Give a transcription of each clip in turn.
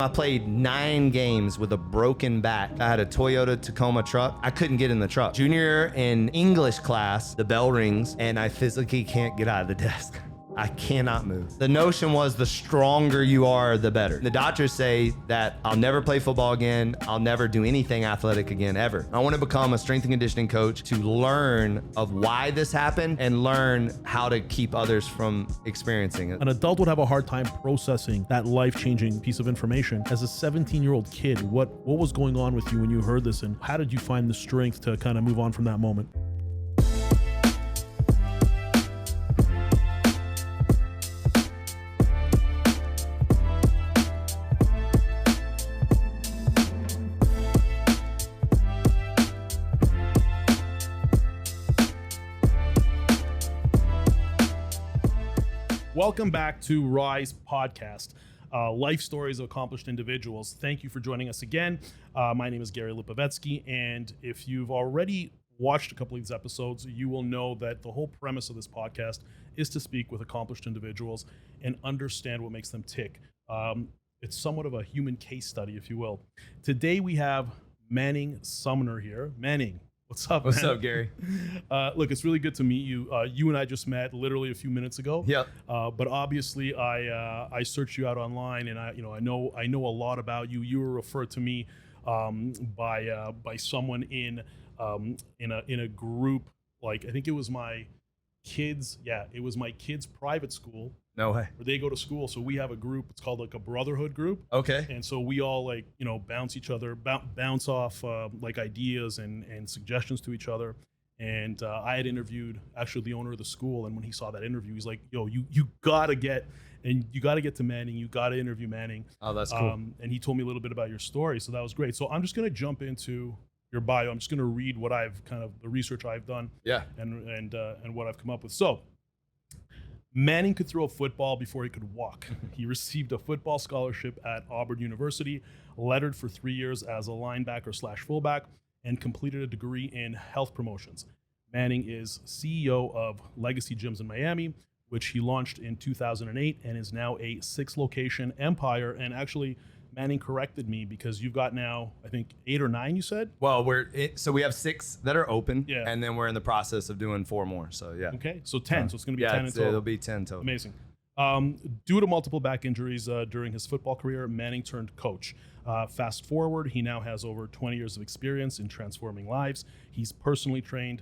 I played 9 games with a broken back. I had a Toyota Tacoma truck. I couldn't get in the truck. Junior year in English class, the bell rings and I physically can't get out of the desk. I cannot move. The notion was the stronger you are, the better. The doctors say that I'll never play football again. I'll never do anything athletic again, ever. I want to become a strength and conditioning coach to learn of why this happened and learn how to keep others from experiencing it. An adult would have a hard time processing that life-changing piece of information. As a 17-year-old kid, what was going on with you when you heard this, and how did you find the strength to kind of move on from that moment? Welcome back to Rise Podcast, life stories of accomplished individuals. Thank you for joining us again. My name is Gary Lipovetsky, and if you've already watched a couple of these episodes, you will know that the whole premise of this podcast is to speak with accomplished individuals and understand what makes them tick. It's somewhat of a human case study, if you will. Today we have Manning Sumner here. Manning, what's up, man? What's up, Gary? Look, it's really good to meet you. You and I just met literally a few minutes ago. Yep. But obviously, I searched you out online, and I know a lot about you. You were referred to me by someone in a group. Like, I think it was my kids. Yeah, it was my kids' private school. No way. Where they go to school. So we have a group. It's called like a brotherhood group. Okay. And so we all bounce off like ideas and suggestions to each other. And I had interviewed actually the owner of the school. And when he saw that interview, he's like, yo, you gotta get to Manning. You gotta interview Manning. Oh, that's cool. And he told me a little bit about your story. So that was great. So I'm just going to jump into your bio. I'm just going to read what the research I've done. Yeah. And what I've come up with. So Manning could throw a football before he could walk. He received a football scholarship at Auburn University, lettered for 3 years as a linebacker/fullback, and completed a degree in health promotions. Manning is CEO of Legacy Gyms in Miami, which he launched in 2008 and is now a 6-location empire. And actually, Manning corrected me because you've got now, I think, 8 or 9, you said? Well, so we have 6 that are open, yeah, and then we're in the process of doing 4 more. So yeah. Okay, so 10. So it's going to be 10 in total. It'll be 10 total. Amazing. Due to multiple back injuries during his football career, Manning turned coach. Fast forward, he now has over 20 years of experience in transforming lives. He's personally trained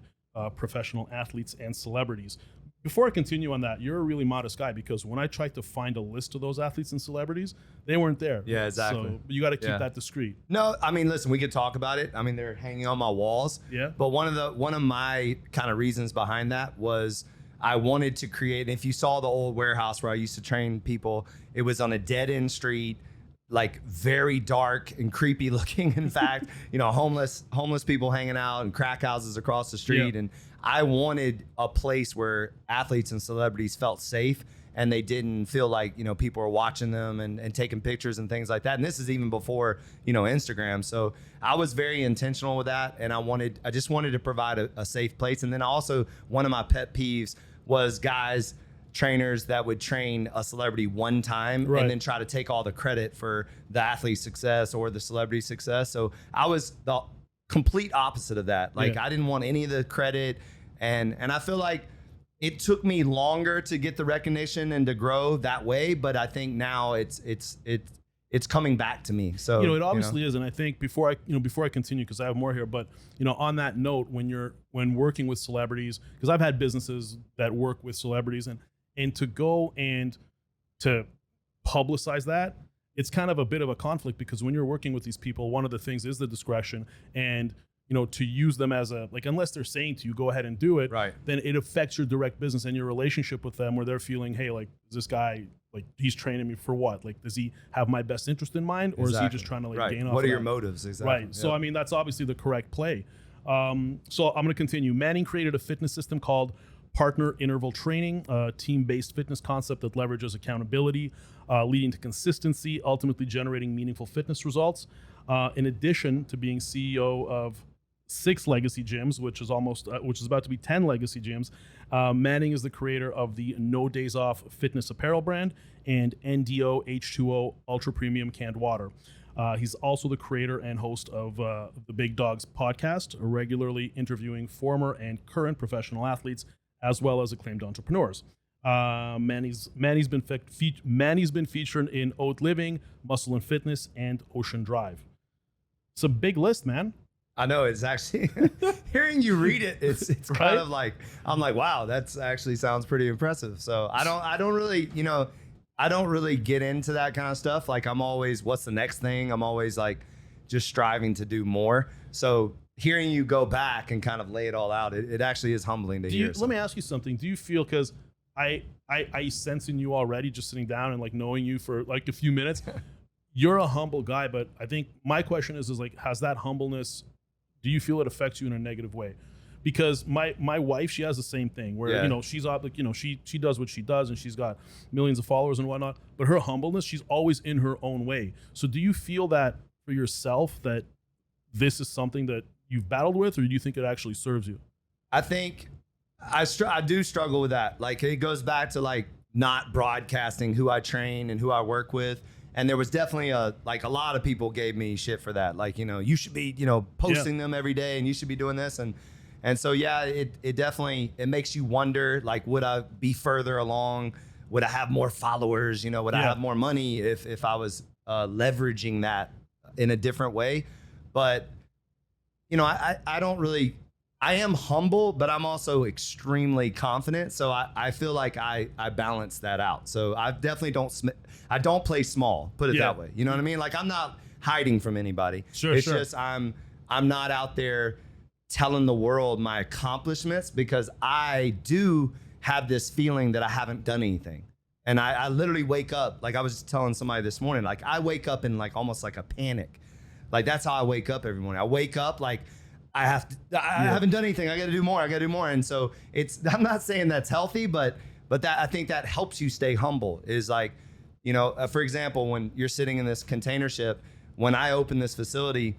professional athletes and celebrities. Before I continue on that, you're a really modest guy, because when I tried to find a list of those athletes and celebrities, they weren't there. Yeah, exactly. So you got to keep that discreet. No, I mean, listen, we could talk about it. I mean, they're hanging on my walls. Yeah. But one of my kind of reasons behind that was I wanted to create, if you saw the old warehouse where I used to train people, it was on a dead end street, like very dark and creepy looking. In fact, homeless people hanging out and crack houses across the street. Yeah. And I wanted a place where athletes and celebrities felt safe and they didn't feel like, people were watching them and taking pictures and things like that. And this is even before, Instagram. So I was very intentional with that. And I just wanted to provide a safe place. And then also, one of my pet peeves was trainers that would train a celebrity one time, right, and then try to take all the credit for the athlete's success or the celebrity's success. So I was the complete opposite of that. Like, I didn't want any of the credit. And I feel like it took me longer to get the recognition and to grow that way. But I think now it's coming back to me. So, it obviously is. And I think before I continue, because I have more here, but on that note, when working with celebrities, because I've had businesses that work with celebrities, and to go and to publicize that, it's kind of a bit of a conflict, because when you're working with these people, one of the things is the discretion, and to use them as unless they're saying to you, go ahead and do it, right, then it affects your direct business and your relationship with them, where they're feeling, hey, like, is this guy, like, he's training me for what? Like, does he have my best interest in mind, or is he just trying to gain off? What are your motives? Exactly. Right. Yep. So, I mean, that's obviously the correct play. So I'm going to continue. Manning created a fitness system called Partner Interval Training, a team-based fitness concept that leverages accountability, leading to consistency, ultimately generating meaningful fitness results. In addition to being CEO of 6 legacy gyms, which is about to be 10 legacy gyms. Manning is the creator of the No Days Off fitness apparel brand and NDO H2O Ultra Premium canned water. He's also the creator and host of the Big Dogs podcast, regularly interviewing former and current professional athletes, as well as acclaimed entrepreneurs. Manny's been featured in Oat Living, Muscle and Fitness, and Ocean Drive. It's a big list, man. I know, it's actually hearing you read it, it's Right? kind of like, I'm like, wow, that's actually sounds pretty impressive. So I don't really, I don't really get into that kind of stuff. Like, I'm always, what's the next thing? I'm always like just striving to do more. So hearing you go back and kind of lay it all out, it actually is humbling to hear. Let me ask you something. Do you feel, because I sense in you already, just sitting down and like knowing you for like a few minutes, you're a humble guy, but I think my question is like, has that humbleness, do you feel it affects you in a negative way? Because my wife, she has the same thing where, she's like, she does what she does and she's got millions of followers and whatnot, but her humbleness, she's always in her own way. So do you feel that for yourself, that this is something that you've battled with, or do you think it actually serves you? I think I do struggle with that. Like, it goes back to like not broadcasting who I train and who I work with. And there was definitely a lot of people gave me shit for that. Like, you should be, posting them every day and you should be doing this. And so, yeah, it definitely, it makes you wonder, like, would I be further along? Would I have more followers? Would I have more money if I was leveraging that in a different way? But, I don't really, I am humble, but I'm also extremely confident. So I feel like I balance that out. So I definitely don't play small, put it that way. You know what I mean? Like, I'm not hiding from anybody. It's just I'm not out there telling the world my accomplishments, because I do have this feeling that I haven't done anything. And I literally wake up, like I was telling somebody this morning, like I wake up in like almost like a panic. Like, that's how I wake up every morning. I wake up like I haven't done anything. I got to do more. And so I'm not saying that's healthy, but that, I think that helps you stay humble. Is like, for example, when you're sitting in this container ship, when I opened this facility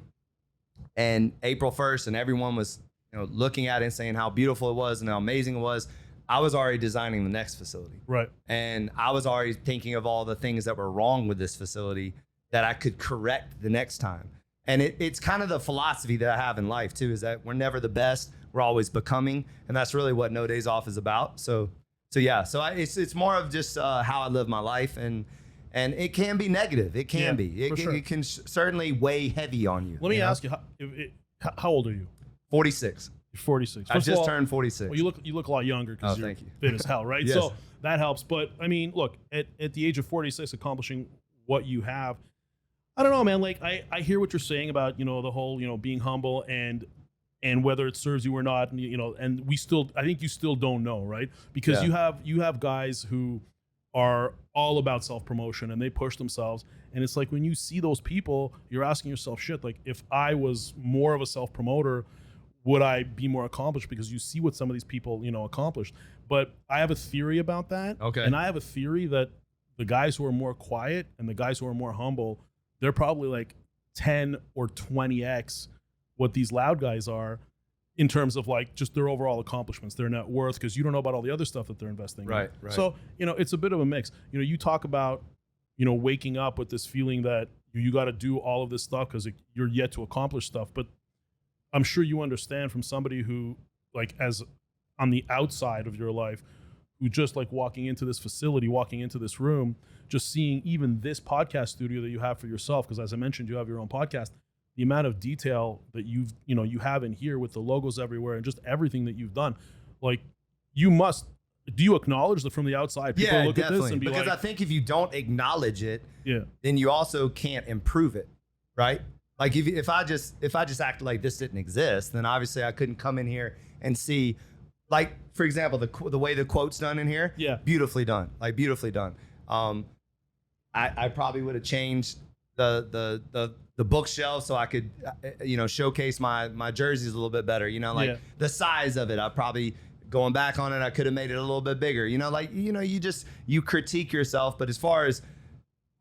and April 1st and everyone was, looking at it and saying how beautiful it was and how amazing it was, I was already designing the next facility. Right. And I was already thinking of all the things that were wrong with this facility that I could correct the next time. And it's kind of the philosophy that I have in life too, is that we're never the best, we're always becoming. And that's really what No Days Off is about. So yeah, it's more of just how I live my life, and it can be negative. It can be. It can certainly weigh heavy on you. Let me ask you, how old are you? 46. You're 46. I just turned 46. Well, you look a lot younger because you're fit as hell, right? Yes. So that helps. But I mean, look, at the age of 46, accomplishing what you have, I don't know, man. Like, I hear what you're saying about, the whole, being humble and whether it serves you or not, and and I think you still don't know, right? Because you have guys who are all about self-promotion and they push themselves, and it's like, when you see those people, you're asking yourself, shit, like, if I was more of a self-promoter, would I be more accomplished? Because you see what some of these people, accomplished. But I have a theory about that. Okay. And I have a theory that the guys who are more quiet and the guys who are more humble, they're probably like 10 or 20x what these loud guys are in terms of like just their overall accomplishments, their net worth, because you don't know about all the other stuff that they're investing in. Right. So, it's a bit of a mix. You talk about, waking up with this feeling that you got to do all of this stuff because you're yet to accomplish stuff. But I'm sure you understand from somebody who, like, as on the outside of your life, who just like walking into this facility, walking into this room, just seeing even this podcast studio that you have for yourself, because as I mentioned, you have your own podcast, the amount of detail that you have in here with the logos everywhere and just everything that you've done, like, do you acknowledge that from the outside people look definitely. at this and be because like, I think if you don't acknowledge it, yeah, then you also can't improve it, right? Like, if I just acted like this didn't exist, then obviously I couldn't come in here and see, like, for example, the way the quote's done in here, beautifully done, like beautifully done. I probably would have changed the bookshelf so I could, showcase my jerseys a little bit better. The size of it, I probably, going back on it, I could have made it a little bit bigger. You critique yourself. But as far as,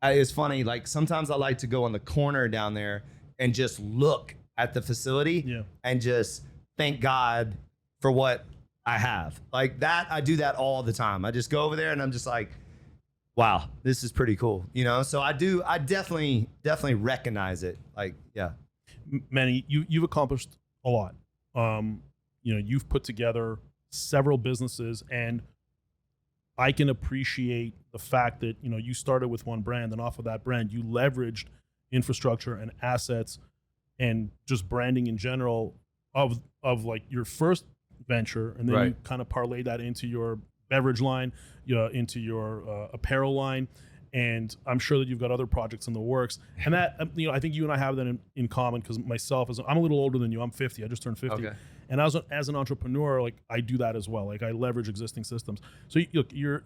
it's funny, like, sometimes I like to go on the corner down there and just look at the facility and just thank God for what I have. Like that, I do that all the time. I just go over there and I'm just like, wow, this is pretty cool. You know, so I definitely recognize it. Like, yeah. Manny, you've accomplished a lot. You know, you've put together several businesses, and I can appreciate the fact that, you know, you started with one brand, and off of that brand, you leveraged infrastructure and assets and just branding in general of like your first venture, and then you kind of parlay that into your beverage line, into your apparel line, and I'm sure that you've got other projects in the works. And that, you know, I think you and I have that in common, because myself, I'm a little older than you. I'm 50. I just turned 50. Okay. And as an entrepreneur, like I do that as well. Like I leverage existing systems. So look, you're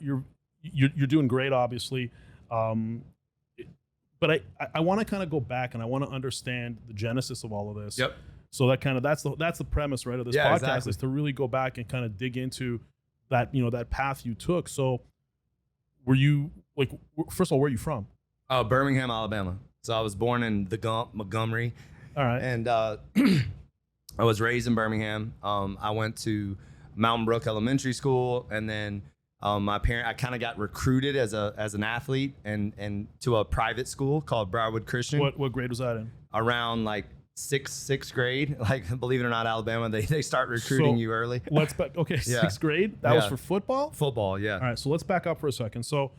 doing great, obviously. But I want to kind of go back, and I want to understand the genesis of all of this. Yep. So that kind of that's the premise, right, of this podcast, is to really go back and kind of dig into that, you know, that path you took. So were you, like, first of all, where are you from? Birmingham, Alabama. So I was born in Montgomery. All right. And I was raised in Birmingham. I went to Mountain Brook Elementary School, and then I kind of got recruited as an athlete and to a private school called Briarwood Christian. What grade was that in? Around like sixth grade. Like, believe it or not, Alabama, they start recruiting you early. Let's back. Okay, sixth grade. That was for football. Football, yeah. All right, so let's back up for a second. So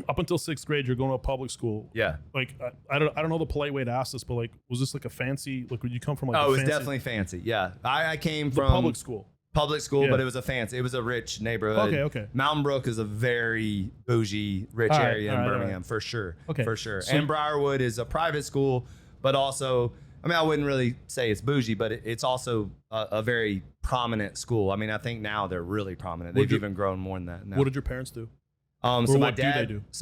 up until sixth grade, you're going to a public school. Yeah. Like I don't know the polite way to ask this, but like, was this like a fancy? Like, would you come from like? Oh, it was definitely fancy. Yeah, I came from public school. Public school, but it was a rich neighborhood. Okay. Mountain Brook is a very bougie, rich area in Birmingham, for sure. Okay. For sure. So, and Briarwood is a private school, but also, I mean, I wouldn't really say it's bougie, but it's also a very prominent school. I mean, I think now they're really prominent. They've even grown more than that now. What did your parents do? So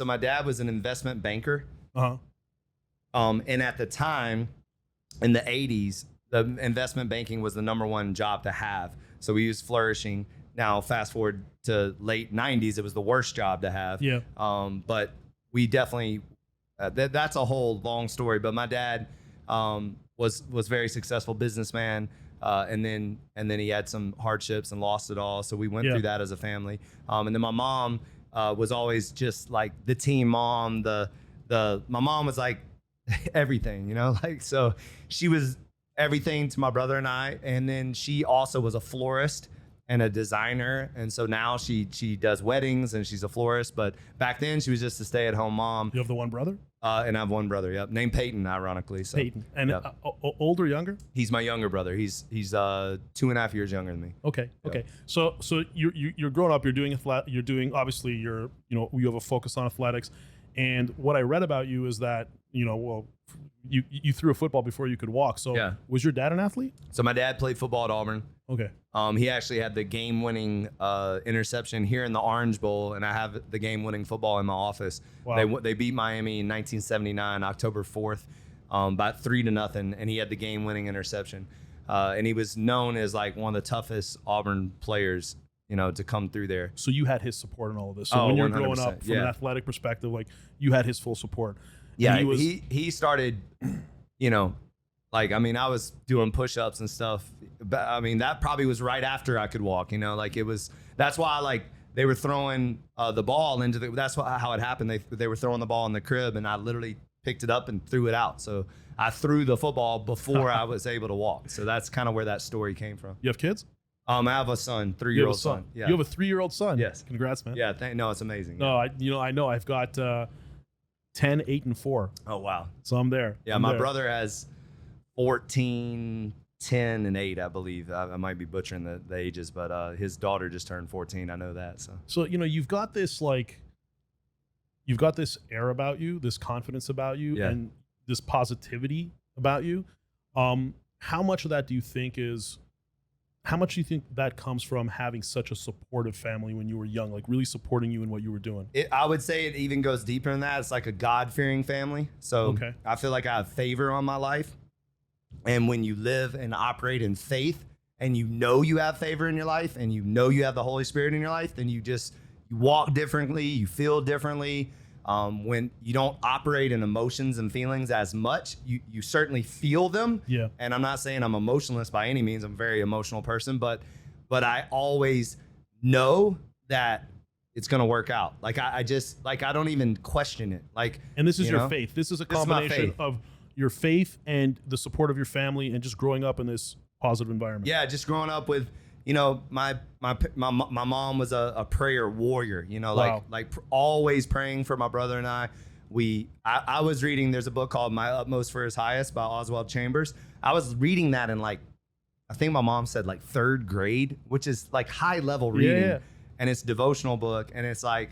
my dad was an investment banker. And at the time, in the 80s, the investment banking was the number one job to have. So we used flourishing. Now, fast forward to late 90s, it was the worst job to have. Yeah. But we definitely, that's a whole long story. But my dad was very successful businessman. And then he had some hardships and lost it all. So we went through that as a family. And then my mom was always just like the team mom. My mom was like everything, you know, like, so she was everything to my brother and I. And then she also was a florist and a designer. And so now she does weddings and she's a florist. But back then she was just a stay-at-home mom. You have the one brother? And I have one brother, yep. Named Peyton, ironically. So, Peyton. And older, younger? He's my younger brother. He's 2.5 years younger than me. Okay. So you're growing up, you're doing obviously you have a focus on athletics. And what I read about you is that, you know, well, you threw a football before you could walk. So was your dad an athlete? So my dad played football at Auburn. Okay. He actually had the game-winning interception here in the Orange Bowl, and I have the game-winning football in my office. Wow. They beat Miami in 1979, October 4th, by 3-0, and he had the game-winning interception. And he was known as like one of the toughest Auburn players, you know, to come through there. So you had his support in all of this. So when you're growing up, from an athletic perspective, like you had his full support. Yeah, he started, you know, like, I mean, I was doing push-ups and stuff, but I mean, that probably was right after I could walk, you know, like that's why, like, they were throwing the ball how it happened. They were throwing the ball in the crib, and I literally picked it up and threw it out. So I threw the football before I was able to walk. So that's kind of where that story came from. You have kids? I have a son, 3-year-old son. Yeah. You have a 3-year-old son? Yes. Congrats, man. Yeah. No, it's amazing. No, I know. I've got 10, 8, and 4. Oh, wow. So I'm there. Yeah, my brother has 14, 10, and 8, I believe. I might be butchering the ages, but his daughter just turned 14. I know that. So you know, you've got this air about you, this confidence about you, and this positivity about you. How much of that do you think that comes from having such a supportive family when you were young, like really supporting you in what you were doing? I would say it even goes deeper than that. It's like a God-fearing family. So I feel like I have favor on my life. And when you live and operate in faith, and you know you have favor in your life, and you know you have the Holy Spirit in your life, then you walk differently, you feel differently. When you don't operate in emotions and feelings as much, you certainly feel them. Yeah. And I'm not saying I'm emotionless by any means. I'm a very emotional person, but I always know that it's going to work out. Like I just, like, I don't even question it. Like, and this is you your know, faith. This is a this is my combination faith. of your faith and the support of your family and just growing up in this positive environment. Yeah. Just growing up with, you know, my mom was a prayer warrior, you know, Wow. always praying for my brother and I. I was reading, there's a book called My Utmost for His Highest by Oswald Chambers. I was reading that in, like, I think my mom said, like, 3rd grade, which is like high level reading. Yeah. And it's a devotional book. And it's like,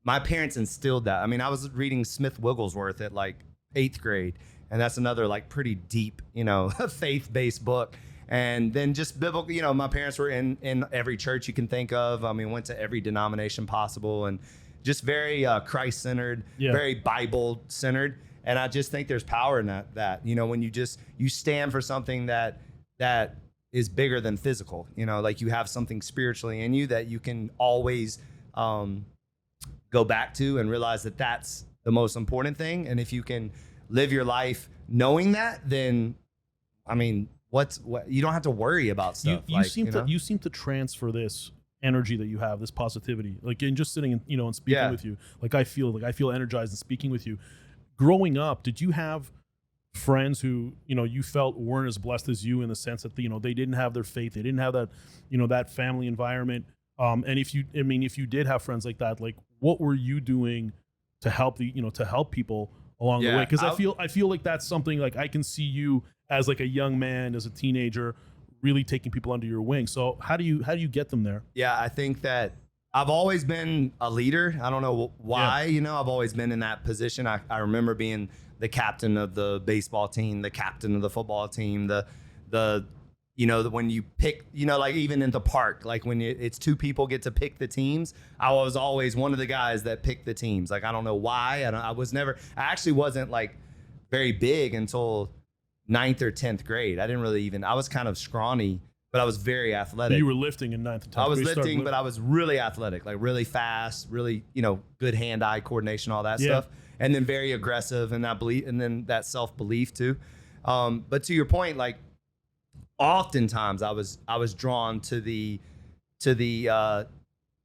my parents instilled that. I mean, I was reading Smith Wigglesworth at like 8th grade. And that's another, like, pretty deep, you know, faith-based book. And then just biblical, you know, my parents were in every church you can think of. I mean, went to every denomination possible, and just very Christ-centered, very Bible-centered. And I just think there's power in that, you know, when you stand for something that is bigger than physical, you know, like you have something spiritually in you that you can always go back to and realize that that's the most important thing. And if you can live your life knowing that, then, I mean, what you don't have to worry about stuff. You seem to transfer this energy that you have, this positivity, like in just sitting and, you know, and speaking with you. Like I feel energized in speaking with you. Growing up, did you have friends who, you know, you felt weren't as blessed as you, in the sense that, you know, they didn't have their faith, they didn't have that, you know, that family environment? And if you did have friends like that, like, what were you doing to help people along the way? Because I feel like that's something, like, I can see you as like a young man, as a teenager, really taking people under your wing. So how do you get them there? Yeah, I think that I've always been a leader. I don't know why, you know, I've always been in that position. I remember being the captain of the baseball team, the captain of the football team, the you know, when you pick, you know, like even in the park, like when it's 2 people get to pick the teams, I was always one of the guys that picked the teams. Like, I don't know why. I actually wasn't like very big until 9th or 10th grade. I was kind of scrawny, but I was very athletic. You were lifting in 9th and 10th grade. I was lifting, but I was really athletic, like really fast, really, you know, good hand-eye coordination, all that stuff. And then very aggressive, and then that self-belief too. But to your point, like, oftentimes I was drawn to the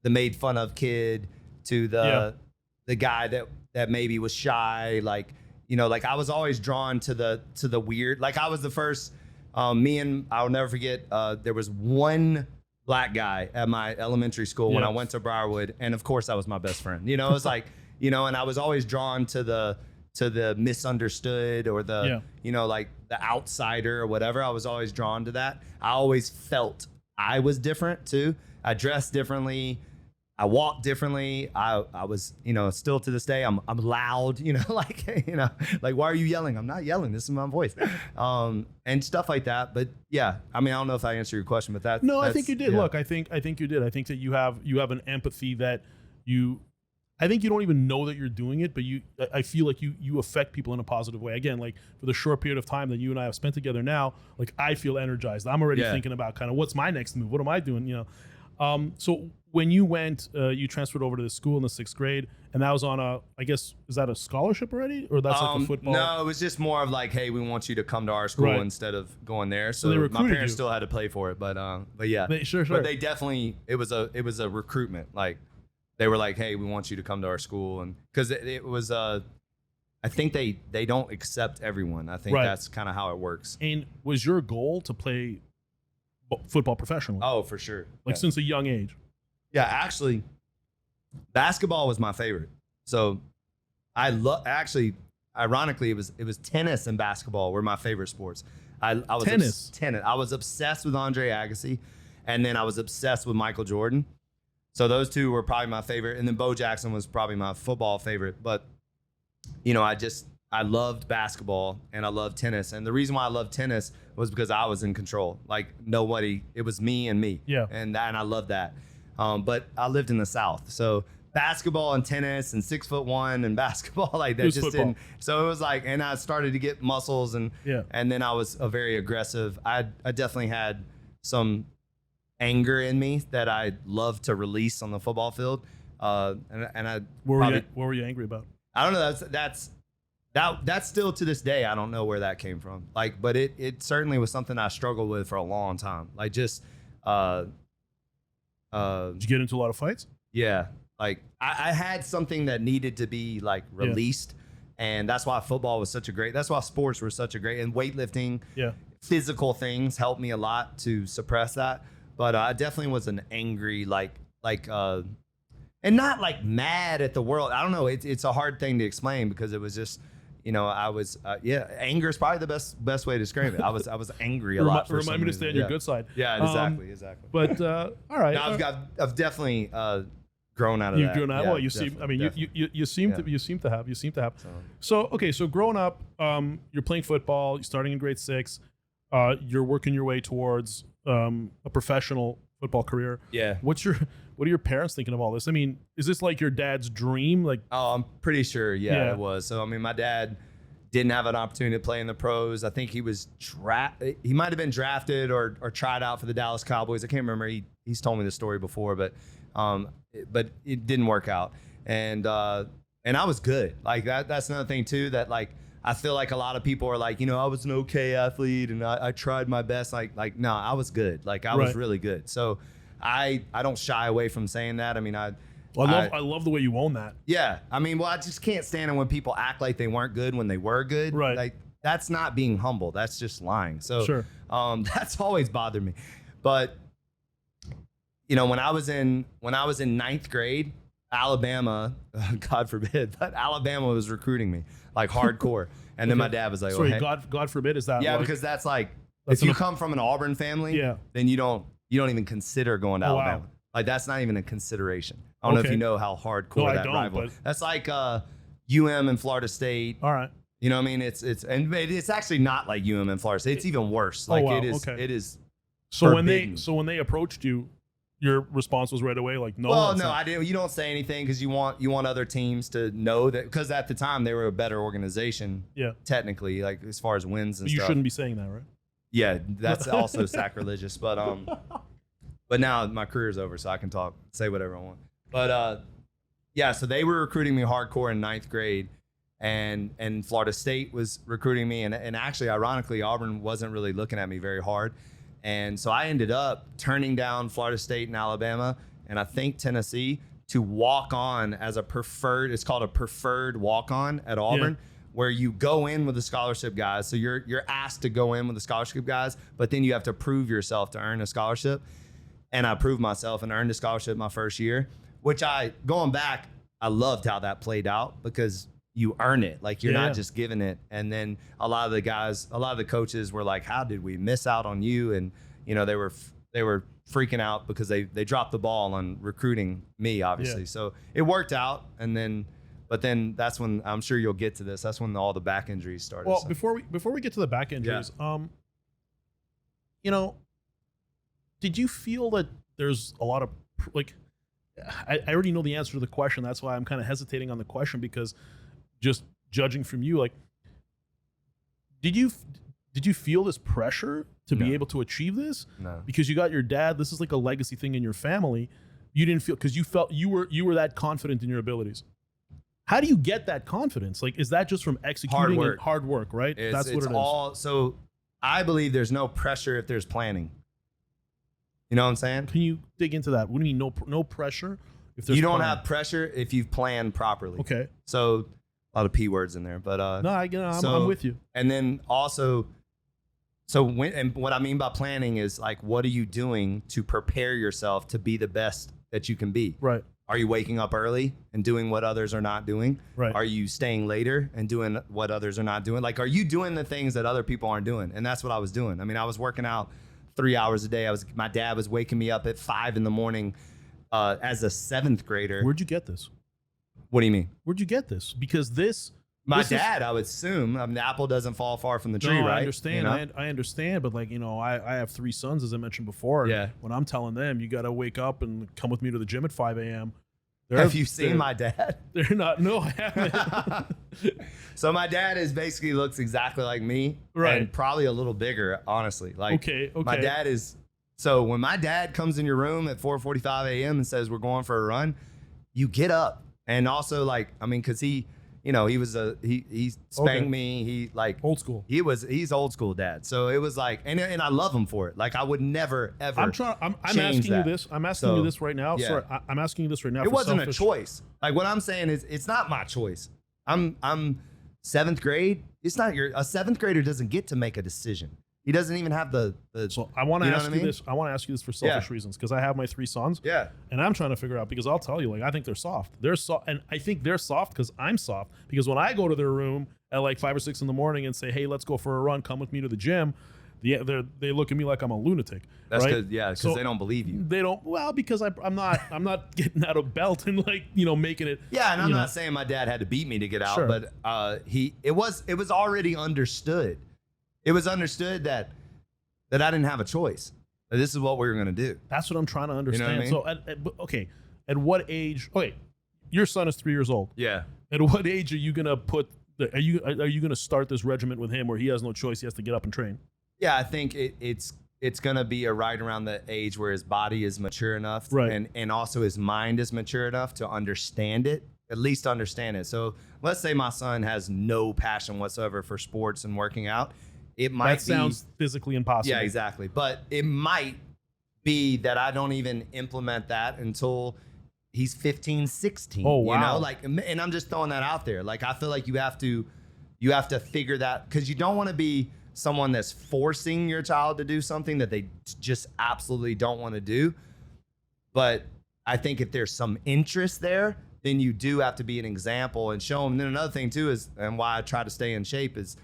made fun of kid, to the guy that maybe was shy, like, you know, like I was always drawn to the weird. Like, I was the first, I'll never forget, there was one black guy at my elementary school when I went to Briarwood, and of course that was my best friend. You know, it was like, you know, and I was always drawn to the misunderstood, or the, you know, like the outsider or whatever. I was always drawn to that. I always felt I was different too. I dressed differently. I walked differently. I was, you know, still to this day, I'm loud, you know, like, you know, like, why are you yelling? I'm not yelling. This is my voice. And stuff like that. But yeah, I mean, I don't know if I answered your question, but I think you did. Yeah. Look, I think you did. I think that you have an empathy that I think you don't even know that you're doing it, but I feel like you affect people in a positive way. Again, like, for the short period of time that you and I have spent together now, like, I feel energized. I'm already thinking about kind of what's my next move. What am I doing? You know? So when you went, you transferred over to the school in the 6th grade, and that was on I guess, is that a scholarship already, or that's like a football? No, it was just more of like, hey, we want you to come to our school instead of going there. So they my parents you. Still had to pay for it, but yeah, Sure. But they definitely, it was a recruitment. Like, they were like, hey, we want you to come to our school, and because it was I think they don't accept everyone. I think that's kind of how it works. And was your goal to play football professionally? Oh, for sure. Like, since a young age? Yeah, actually, basketball was my favorite. So actually, ironically, it was tennis and basketball were my favorite sports. I was tennis. I was obsessed with Andre Agassi, and then I was obsessed with Michael Jordan. So those two were probably my favorite, and then Bo Jackson was probably my football favorite. But, you know, I loved basketball and I loved tennis, and the reason why I loved tennis was because I was in control. Like, it was me and me. Yeah. And I loved that. But I lived in the South, so basketball and tennis and 6'1" and basketball, like, that just football. didn't. So it was like, and I started to get muscles, and then I was a very aggressive. I definitely had some anger in me that I love to release on the football field. And I what were you angry about? I don't know. That's still to this day. I don't know where that came from. Like, but it certainly was something I struggled with for a long time. Like just, Did you get into a lot of fights? yeah. Like I had something that needed to be like released. And that's why football was that's why sports were such a great, and weightlifting, physical things helped me a lot to suppress that. But I definitely was an angry, and not like mad at the world. I don't know. It's a hard thing to explain because it was just, I was, anger is probably the best way to describe it. I was angry a lot. Remind me to stay on your good side. Yeah, exactly. But all right. No, I've definitely grown out of that. You've grown out. Well, you seem. I mean, you seem to have. So okay. So growing up, you're playing football. You're starting in grade 6. You're working your way towards a professional football career. Yeah. What are your parents thinking of all this? I mean, is this like your dad's dream? Like, oh, I'm pretty sure. Yeah, it was. So I mean, my dad didn't have an opportunity to play in the pros. I think he was he might have been drafted or tried out for the Dallas Cowboys. I can't remember. He's told me the story before, but it didn't work out. And I was good. Like that's another thing too, that like, I feel like a lot of people are like, I was an okay athlete and I tried my best. Like, no, I was good. Like I was really good. So I don't shy away from saying that. I mean, I love the way you own that. Yeah. I mean, well, I just can't stand it when people act like they weren't good when they were good. Right. Like that's not being humble. That's just lying. So sure. That's always bothered me. But when I was in ninth grade, Alabama, God forbid, but Alabama was recruiting me like hardcore. And then my dad was like, sorry, hey. God forbid, is that? Yeah, because that's like, if you come from an Auburn family, then you don't even consider going to Alabama. Wow. Like that's not even a consideration. I don't know if you know how hardcore that rival. That's like UM and Florida State. All right. You know what I mean? It's actually not like UM and Florida State. It's even worse. Like it is. So forbidden. when they approached you, your response was right away like, no. Well, no, I didn't. You don't say anything because you want other teams to know that, because at the time they were a better organization. Yeah. Technically, like as far as wins and stuff. You shouldn't be saying that, right? Yeah, that's also sacrilegious. But now my career's over, so I can say whatever I want. But so they were recruiting me hardcore in ninth grade, and Florida State was recruiting me, and actually, ironically, Auburn wasn't really looking at me very hard. And so I ended up turning down Florida State and Alabama, and I think Tennessee, to walk on as it's called a preferred walk-on at Auburn, where you go in with the scholarship guys. So you're asked to go in with the scholarship guys, but then you have to prove yourself to earn a scholarship. And I proved myself and earned a scholarship my first year, which going back, I loved how that played out because you earn it. Like you're not just giving it. And then a lot of the coaches were like, how did we miss out on you? And, they were freaking out because they dropped the ball on recruiting me, obviously. Yeah. So it worked out. But then that's when, I'm sure you'll get to this, that's when all the back injuries started. Well, before we get to the back injuries, did you feel that there's a lot of I already know the answer to the question. That's why I'm kind of hesitating on the question, because just judging from you, like, did you feel this pressure to be able to achieve this? No. Because you got your dad. This is like a legacy thing in your family. You didn't feel, because you felt you were that confident in your abilities. How do you get that confidence? Like, is that just from executing hard work, right? That's what it is. So I believe there's no pressure if there's planning. You know what I'm saying? Can you dig into that? What do you mean no pressure? If there's you don't have pressure if you've planned properly. Okay. So a lot of P words in there, but I'm with you. And then also, what I mean by planning is like, what are you doing to prepare yourself to be the best that you can be? Right. Are you waking up early and doing what others are not doing? Right. Are you staying later and doing what others are not doing? Like, are you doing the things that other people aren't doing? And that's what I was doing. I mean, I was working out 3 hours a day. My dad was waking me up at 5 a.m. As a 7th grader. Where'd you get this? What do you mean? Where'd you get this? Because my dad, I would assume. I mean, the apple doesn't fall far from the tree, right? I understand. I understand, but I have 3 sons, as I mentioned before. Yeah. When I'm telling them, you got to wake up and come with me to the gym at 5 a.m. Have you seen my dad? They're not. No, I haven't. So my dad basically looks exactly like me, right? And probably a little bigger, honestly. Like, okay. My dad is. So when my dad comes in your room at 4:45 a.m. and says we're going for a run, you get up, and also because he you know, he spanked me. He like Old school. He's old school dad. So it was like, and I love him for it. Like I would never ever. I'm asking you this. I'm asking you this right now. Yeah. Sorry, I'm asking you this right now. It wasn't a choice. Like what I'm saying is, it's not my choice. I'm 7th grade. It's not a 7th grader doesn't get to make a decision. He doesn't even have the So I want to ask you this. I want to ask you this for selfish reasons, because I have my 3 sons. Yeah. And I'm trying to figure out, because I'll tell you, like, I think they're soft. They're soft, and I think they're soft because I'm soft. Because when I go to their room at like 5 or 6 in the morning and say, "Hey, let's go for a run. Come with me to the gym," they look at me like I'm a lunatic. That's right? because they don't believe you. They don't. Well, because I'm not getting out of belt and like making it. Yeah, and I'm not saying my dad had to beat me to get out, Sure. but it was already understood. It was understood that I didn't have a choice. This is what we were going to do. That's what I'm trying to understand. You know what I mean? So at what age? Okay, your son is 3 years old. Yeah. At what age are you gonna are you gonna start this regiment with him where he has no choice, he has to get up and train? Yeah, I think it's going to be right around the age where his body is mature enough, right, and also his mind is mature enough to understand it, at least understand it. So let's say my son has no passion whatsoever for sports and working out. It might sounds physically impossible. Yeah, exactly. But it might be that I don't even implement that until he's 15, 16. Oh, wow. You know, like, and I'm just throwing that out there. Like, I feel like you have to figure that, because you don't want to be someone that's forcing your child to do something that they just absolutely don't want to do. But I think if there's some interest there, then you do have to be an example and show them. And then another thing too is, and why I try to stay in shape is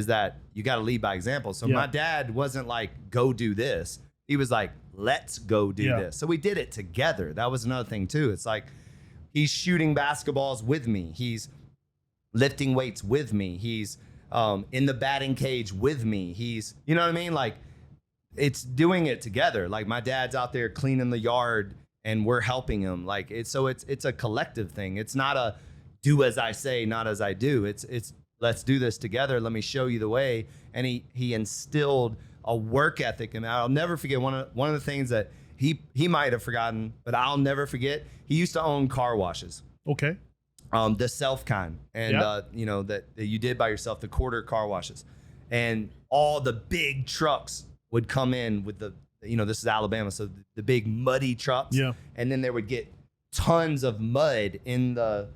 that you got to lead by example. So my dad wasn't like, go do this. He was like, let's go do this. So we did it together. That was another thing too. It's like, he's shooting basketballs with me. He's lifting weights with me. He's in the batting cage with me. He's, you know what I mean? Like, it's doing it together. Like, my dad's out there cleaning the yard and we're helping him. Like, it's a collective thing. It's not a do as I say, not as I do. It's let's do this together. Let me show you the way. And he instilled a work ethic. And I'll never forget one of the things that he might have forgotten, but I'll never forget. He used to own car washes. Okay. The self kind, and that you did by yourself, the quarter car washes, and all the big trucks would come in with this is Alabama, so the big muddy trucks. Yeah. And then they would get tons of mud in the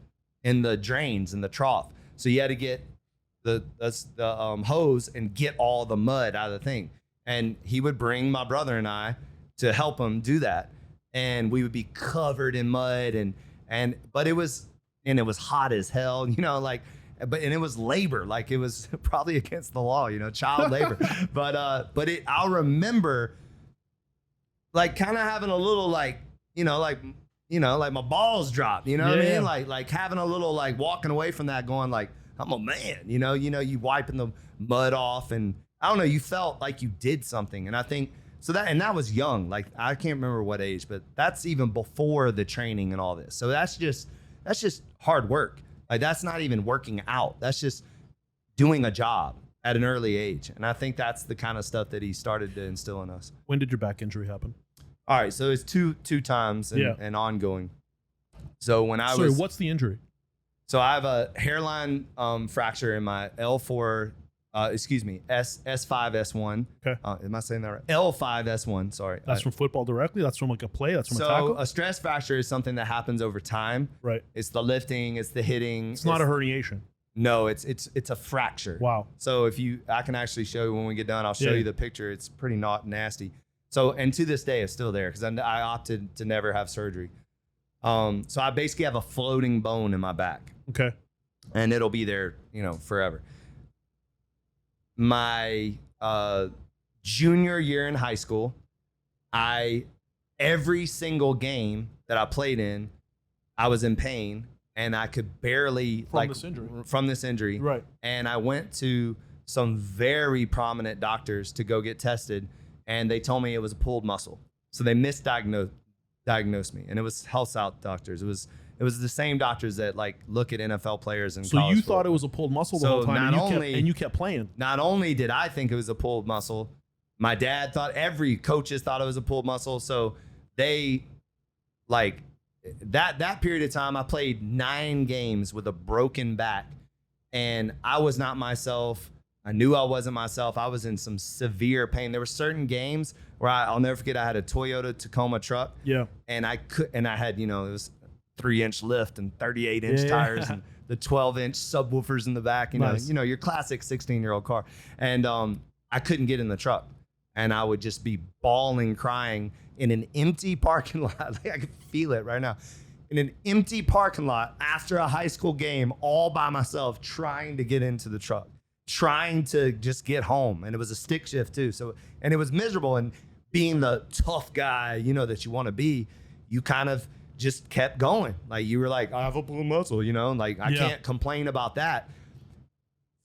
drains in the trough. So you had to get the hose and get all the mud out of the thing. And he would bring my brother and I to help him do that. And we would be covered in mud but it was hot as hell, and it was labor. Like, it was probably against the law, child labor. But I'll remember like kind of having a little like my balls dropped, what I mean? Like having a little like walking away from that going like, I'm a man, you wiping the mud off, and I don't know, you felt like you did something. And I think so that was young. Like, I can't remember what age, but that's even before the training and all this. So that's just hard work. Like, that's not even working out. That's just doing a job at an early age. And I think that's the kind of stuff that he started to instill in us. When did your back injury happen? All right. So it's two times and ongoing. So what's the injury? So I have a hairline fracture in my S5, S1. Okay. Am I saying that right? L5, S1, sorry. That's from football directly? That's from like a play? That's from a tackle? So a stress fracture is something that happens over time. Right. It's the lifting, it's the hitting. It's not a herniation. No, it's a fracture. Wow. So I can actually show you when we get done, I'll show you the picture. It's pretty nasty. So, and to this day, it's still there because I opted to never have surgery. So I basically have a floating bone in my back. Okay. And it'll be there, forever. My junior year in high school, every single game that I played in, I was in pain and I could barely from this injury. Right. And I went to some very prominent doctors to go get tested, and they told me it was a pulled muscle. So they misdiagnosed me, and it was Health South doctors. It was the same doctors that look at NFL players and. So you thought it was a pulled muscle the whole time, and you kept playing. Not only did I think it was a pulled muscle, my dad thought, every coaches thought it was a pulled muscle. So they that period of time, I played 9 games with a broken back, and I was not myself. I knew I wasn't myself. I was in some severe pain. There were certain games where I'll never forget. I had a Toyota Tacoma truck. Yeah. And I had, it was 3-inch lift and 38-inch tires and the 12-inch subwoofers in the back. Nice. Your classic 16-year-old car. And I couldn't get in the truck, and I would just be bawling, crying in an empty parking lot. Like, I could feel it right now. In an empty parking lot after a high school game, all by myself, trying to get into the truck, trying to just get home. And it was a stick shift too. And it was miserable. And being the tough guy, that you want to be, you kind of just kept going. Like, you were like, I have a pull muscle, like, I can't complain about that.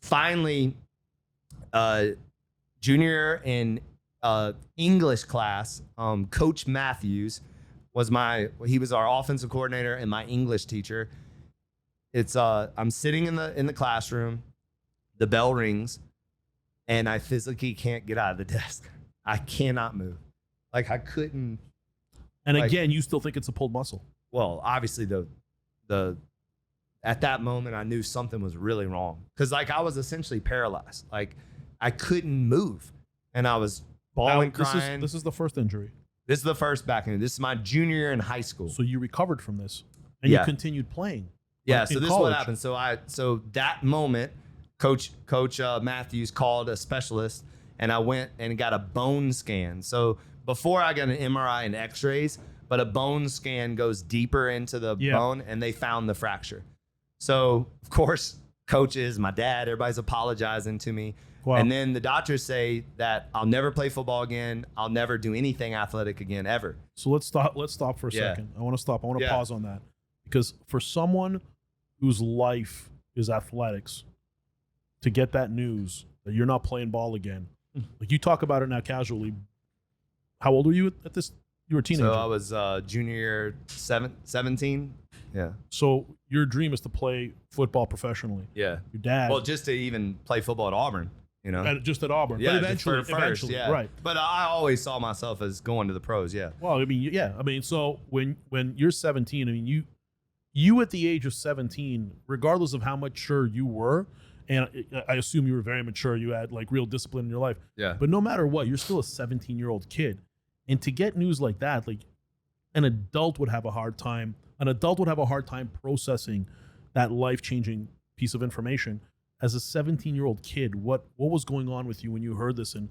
Finally, junior in English class, Coach Matthews he was our offensive coordinator and my English teacher. I'm sitting in the classroom, the bell rings, and I physically can't get out of the desk. I cannot move. Like, I couldn't. And again, you still think it's a pulled muscle? Well, obviously at that moment I knew something was really wrong, because I was essentially paralyzed. Like, I couldn't move, and I was bawling, crying. This is the first injury. This is the first back injury. This is my junior year in high school. So you recovered from this, and you continued playing. Yeah. So this is what happened. So that moment, Coach Matthews called a specialist, and I went and got a bone scan. So before I got an MRI and X-rays, but a bone scan goes deeper into the bone, and they found the fracture. So of course, coaches, my dad, everybody's apologizing to me. Wow. And then the doctors say that I'll never play football again. I'll never do anything athletic again, ever. So let's stop for a second. I want to stop. I want to pause on that, because for someone whose life is athletics, to get that news that you're not playing ball again, like, you talk about it now casually. How old were you at this? You were a teenager. So I was junior year, 17. Yeah. So your dream is to play football professionally. Yeah. Your dad. Well, just to even play football at Auburn. Just at Auburn. Yeah, but eventually, right. But I always saw myself as going to the pros. Yeah. Well, so when you're 17, you at the age of 17, regardless of how mature you were, and I assume you were very mature, you had like real discipline in your life. Yeah. But no matter what, you're still a 17-year-old kid, and to get news like that, like, an adult would have a hard time. An adult would have a hard time processing that life-changing piece of information. As a 17-year-old kid, what was going on with you when you heard this, and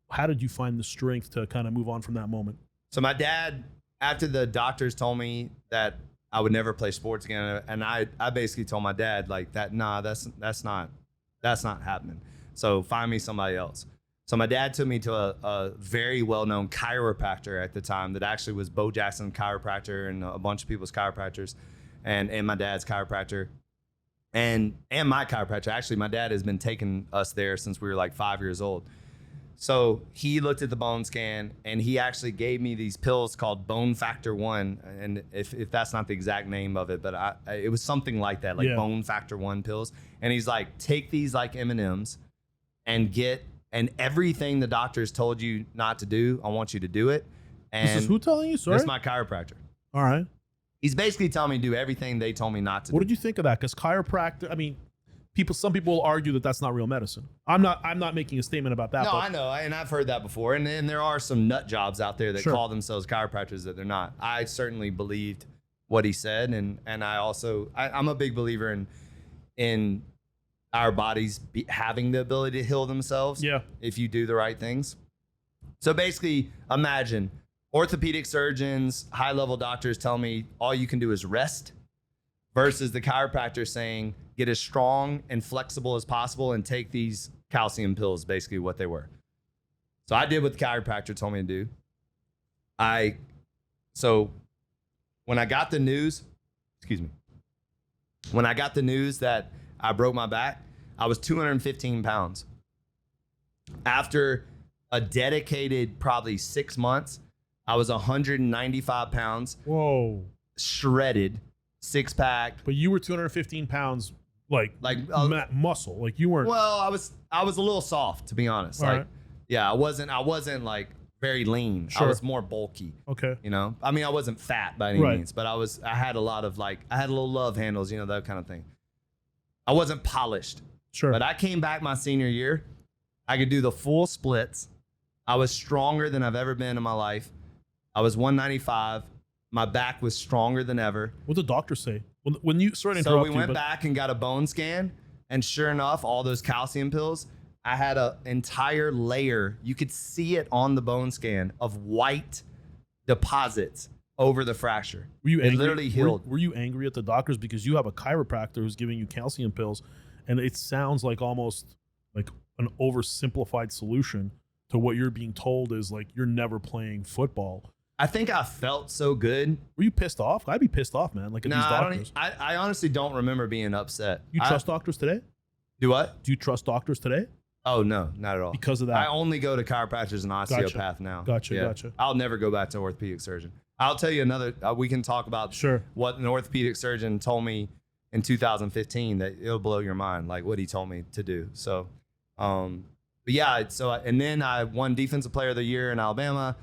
how did you find the strength to kind of move on from that moment? So my dad, after the doctors told me that I would never play sports again, and I basically told my dad, like, that's not happening. So find me somebody else. So my dad took me to a very well-known chiropractor at the time that actually was Bo Jackson chiropractor and a bunch of people's chiropractors, and my dad's chiropractor. And my chiropractor. Actually, my dad has been taking us there since we were like 5 years old. So he looked at the bone scan, and he actually gave me these pills called Bone Factor 1. And if that's not the exact name of it, but it was something like that, like Bone Factor 1 pills. And he's like, take these like M&Ms and everything the doctors told you not to do, I want you to do it. And this is who telling you? Sorry? This is my chiropractor. All right. He's basically telling me to do everything they told me not to do. What did you think of that? Because chiropractor, some people will argue that that's not real medicine. I'm not making a statement about that. No, I know, and I've heard that before. And there are some nut jobs out there that call themselves chiropractors that they're not. I certainly believed what he said, and I'm a big believer in our bodies having the ability to heal themselves. Yeah. If you do the right things. So basically, imagine orthopedic surgeons, high-level doctors tell me all you can do is rest, versus the chiropractor saying get as strong and flexible as possible and take these calcium pills, basically what they were. So I did what the chiropractor told me to do. So when I got the news that I broke my back, I was 215 pounds. After a dedicated probably 6 months, I was 195 pounds. Whoa. Shredded, six-pack. But you were 215 pounds, like muscle. Like, you weren't. Well, I was a little soft, to be honest. All like, right. yeah, I wasn't like very lean. I Sure. was more bulky. Okay. You know, I mean, I wasn't fat by any Right. means, but I had a lot of I had little love handles, you know, that kind of thing. I wasn't polished. Sure. But I came back my senior year. I could do the full splits. I was stronger than I've ever been in my life. I was 195. My back was stronger than ever. What did the doctor say? When you sorry to So interrupt we you, went but back and got a bone scan, and sure enough, all those calcium pills, I had an entire layer. You could see it on the bone scan of white deposits over the fracture. were you It angry? literally healed. Were you angry at the doctors because you have a chiropractor who's giving you calcium pills, and it sounds like almost like an oversimplified solution to what you're being told is like you're never playing football. I think I felt so good. Were you pissed off? I'd be pissed off, man. Like at No, these I don't. doctors. I honestly don't remember being upset. You trust doctors today? Do what? Do you trust doctors today Oh no, not at all. because of that? I only go to chiropractors and osteopath now. Gotcha. I'll never go back to orthopedic surgeon. I'll tell you another. We can talk about Sure. what an orthopedic surgeon told me in 2015 that it'll blow your mind, like what he told me to do. So, but yeah. And then I won Defensive Player of the Year in Alabama.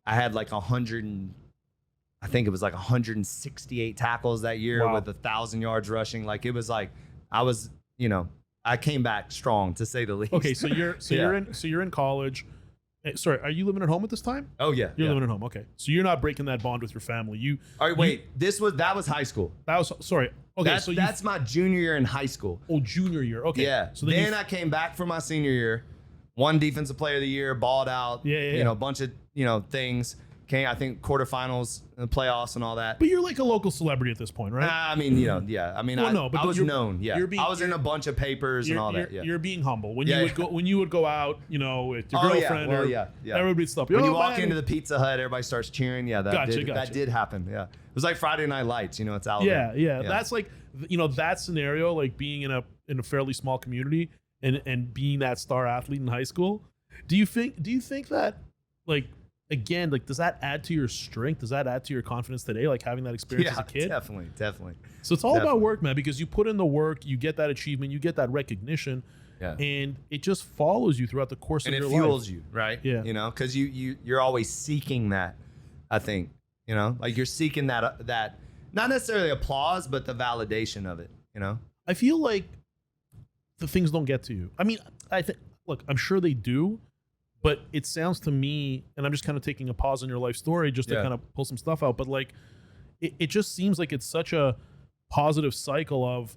I had like 168 tackles that year Wow. with 1,000 yards rushing. Like it was like I was, you know, I came back strong to say the least. Okay, so you're Yeah. you're in college. Sorry, are you living at home at this time? Oh yeah. You're yeah. living at home. Okay, so you're not breaking that bond with your family. All right, wait. That was high school. That was sorry. Okay, That's, so that's my junior year in high school. junior year. Okay, Yeah. So then then I came back for my senior year, won Defensive Player of the Year, balled out. Yeah. You know, a bunch of things. Came, I think, quarterfinals, and playoffs, and all that. but you're like a local celebrity at this point, right? I mean, yeah. I mean, Well, no, but I was you're- known. Yeah. you're being- I was in a bunch of papers and all that. Yeah. You're being humble when Yeah, you yeah. would go out, with your Oh, yeah. girlfriend Well, or yeah. everybody'd stop When "Oh, you walk man." into the Pizza Hut, everybody starts cheering. Yeah, that Gotcha. that did happen. Yeah. It was like Friday Night Lights. You know, it's Alabama. Yeah. That's like that scenario, like being in a fairly small community and being that star athlete in high school. Do you think that like again, like does that add to your strength? Does that add to your confidence today? Like having that experience as a kid? Definitely. So it's all about Definitely. work, man, because you put in the work, you get that achievement, you get that recognition, Yeah. and it just follows you throughout the course And of it your fuels life. you, right? Yeah. You know, because you're always seeking that. I think, you know, like you're seeking that not necessarily applause, but the validation of it. You know. I feel like the things don't get to you. I mean, I think, look, I'm sure they do, but it sounds to me, and I'm just kind of taking a pause in your life story just to Yeah. kind of pull some stuff out, but like, it just seems like it's such a positive cycle of,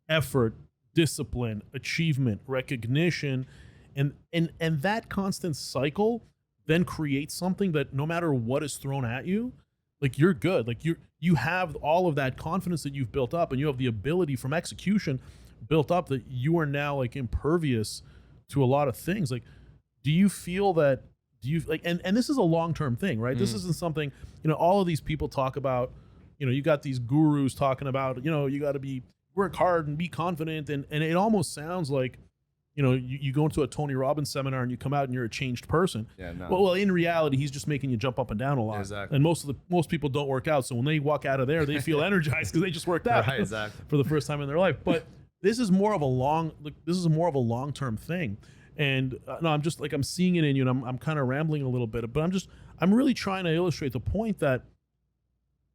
effort, discipline, achievement, recognition, and that constant cycle then creates something that no matter what is thrown at you, like you're good. Like you have all of that confidence that you've built up, and you have the ability from execution built up that you are now like impervious to a lot of things. Like, do you feel that? Do you like? And this is a long-term thing, right? This isn't something. All of these people talk about. You got these gurus talking about. You got to work hard and be confident, and it almost sounds like. You go into a Tony Robbins seminar and you come out and you're a changed person. Yeah, no. Well, in reality, he's just making you jump up and down a lot. Exactly. And most people don't work out, so when they walk out of there, they feel energized because they just worked out Right, exactly. for the first time in their life. But this is more of a long-term thing. And no, I'm just like I'm seeing it in you, and I'm kind of rambling a little bit, but I'm really trying to illustrate the point that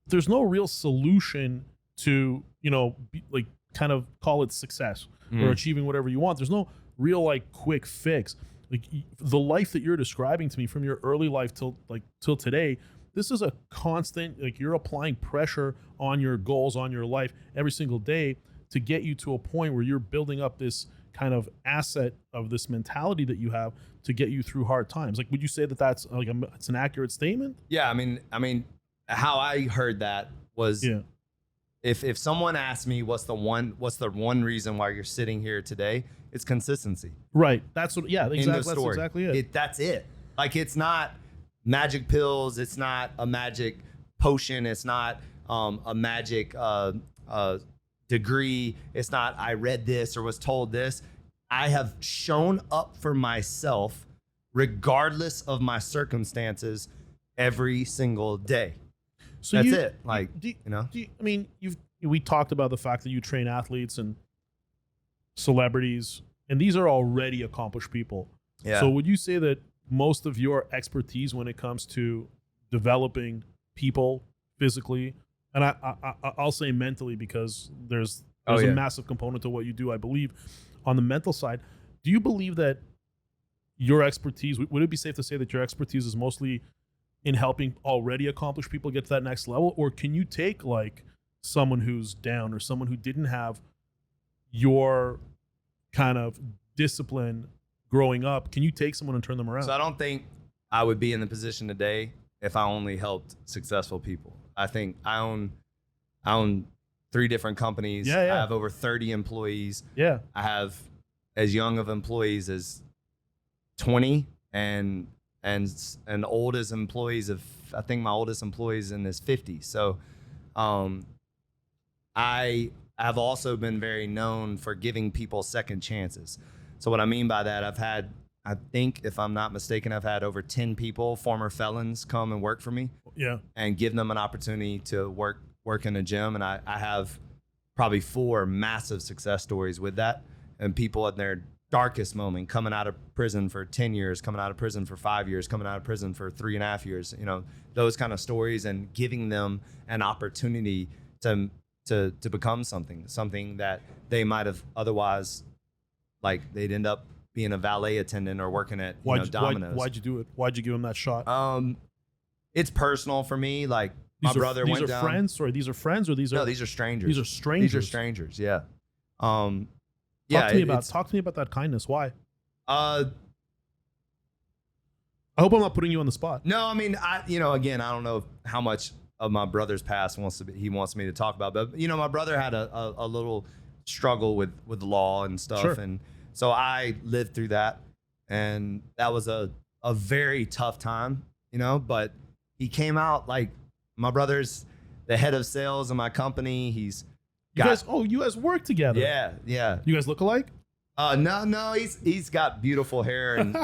there's no real solution to kind of call it success or achieving whatever you want. There's no real quick fix. Like the life that you're describing to me from your early life till today, this is a constant, you're applying pressure on your goals, on your life every single day to get you to a point where you're building up this kind of asset of this mentality that you have to get you through hard times. Like, would you say that that's it's an accurate statement? Yeah, I mean, how I heard that was if someone asked me what's the one reason why you're sitting here today, it's consistency. Right. That's what. Yeah. Exactly. End of That's story. exactly it. That's it. Like it's not magic pills. It's not a magic potion. It's not a magic degree. It's not I read this or was told this. I have shown up for myself regardless of my circumstances every single day. So That's it. Like, we talked about the fact that you train athletes and celebrities, and these are already accomplished people. Yeah. So would you say that most of your expertise when it comes to developing people physically, and I'll say mentally, because there's a massive component to what you do, I believe, on the mental side. Do you believe that your expertise, would it be safe to say that your expertise is mostly in helping already accomplished people get to that next level? Or can you take like someone who's down or someone who didn't have your kind of discipline growing up, can you take someone and turn them around? So I don't think I would be in the position today if I only helped successful people. I think I own 3 different companies. Yeah. I have over 30 employees. Yeah. I have as young of employees as 20 and old as employees of, I think my oldest employee is in his 50s. So I have also been very known for giving people second chances. So what I mean by that, I think if I'm not mistaken, I've had over 10 people, former felons, come and work for me. Yeah. And give them an opportunity to work in a gym. And I have probably 4 massive success stories with that. And people at their darkest moment, coming out of prison for 10 years, coming out of prison for 5 years, coming out of prison for 3.5 years, those kind of stories, and giving them an opportunity to become something that they might have otherwise, like they'd end up being a valet attendant or working at Domino's. Why'd you do it? Why'd you give them that shot? It's personal for me. Like my brother went down. These are friends? Sorry, these are friends, or these are? No, these are strangers. These are strangers. These are strangers. Yeah. Talk to me about that kindness. Why? I hope I'm not putting you on the spot. No, I mean, again, I don't know how much of my brother's past he wants me to talk about, but my brother had a little struggle with the law and stuff, sure. And so I lived through that, and that was a very tough time, but he came out like, my brother's the head of sales in my company. You guys work together. Yeah. You guys look alike? No, he's got beautiful hair and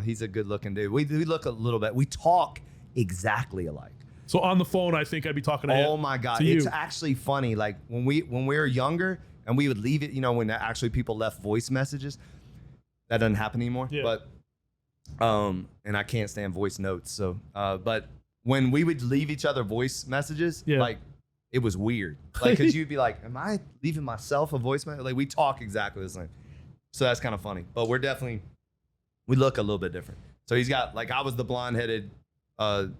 he's a good looking dude. We look a little bit. We talk exactly alike. So on the phone, I think I'd be talking to Oh my God. It's actually funny. Like when we were younger and we would leave it, when actually people left voice messages, that doesn't happen anymore. Yeah. But, and I can't stand voice notes. So, but when we would leave each other voice messages, like, it was weird. Like, cause you'd be like, am I leaving myself a voice message? Like, we talk exactly the same. So that's kind of funny, but we look a little bit different. So he's got, like, I was the blonde-headed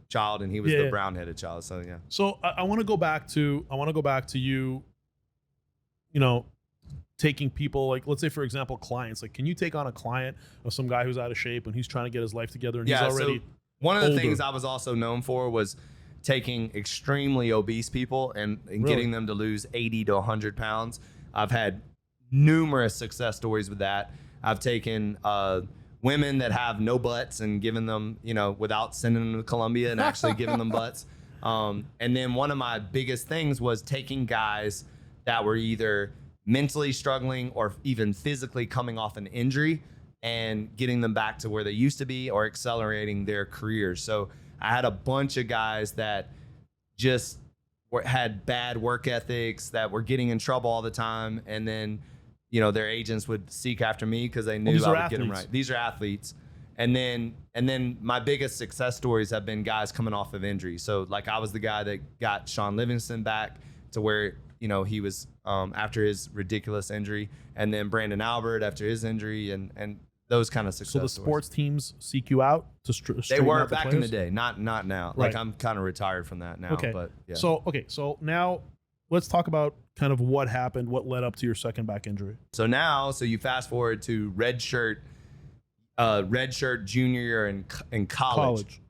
child and he was the brown-headed child. So yeah. So I want to go back to you, taking people, like, let's say for example, clients. Like, can you take on a client of some guy who's out of shape and he's trying to get his life together and he's already one of the older. things I was also known for was taking extremely obese people and Really? getting them to lose 80 to 100 pounds. I've had numerous success stories with that. I've taken women that have no butts and given them, without sending them to Colombia and actually giving them butts. And then one of my biggest things was taking guys that were either mentally struggling or even physically coming off an injury and getting them back to where they used to be or accelerating their careers. So I had a bunch of guys that just had bad work ethics, that were getting in trouble all the time. And then, their agents would seek after me because they knew I would get them right. These are athletes. And then my biggest success stories have been guys coming off of injury. So like I was the guy that got Sean Livingston back to where, he was after his ridiculous injury, and then Brandon Albert after his injury and those kind of success stories. So the sports teams seek you out to they were back in players? the day, not now. Right. Like I'm kind of retired from that now. Okay. But yeah. So now let's talk about kind of what happened, what led up to your second back injury. So you fast forward to redshirt junior year in college.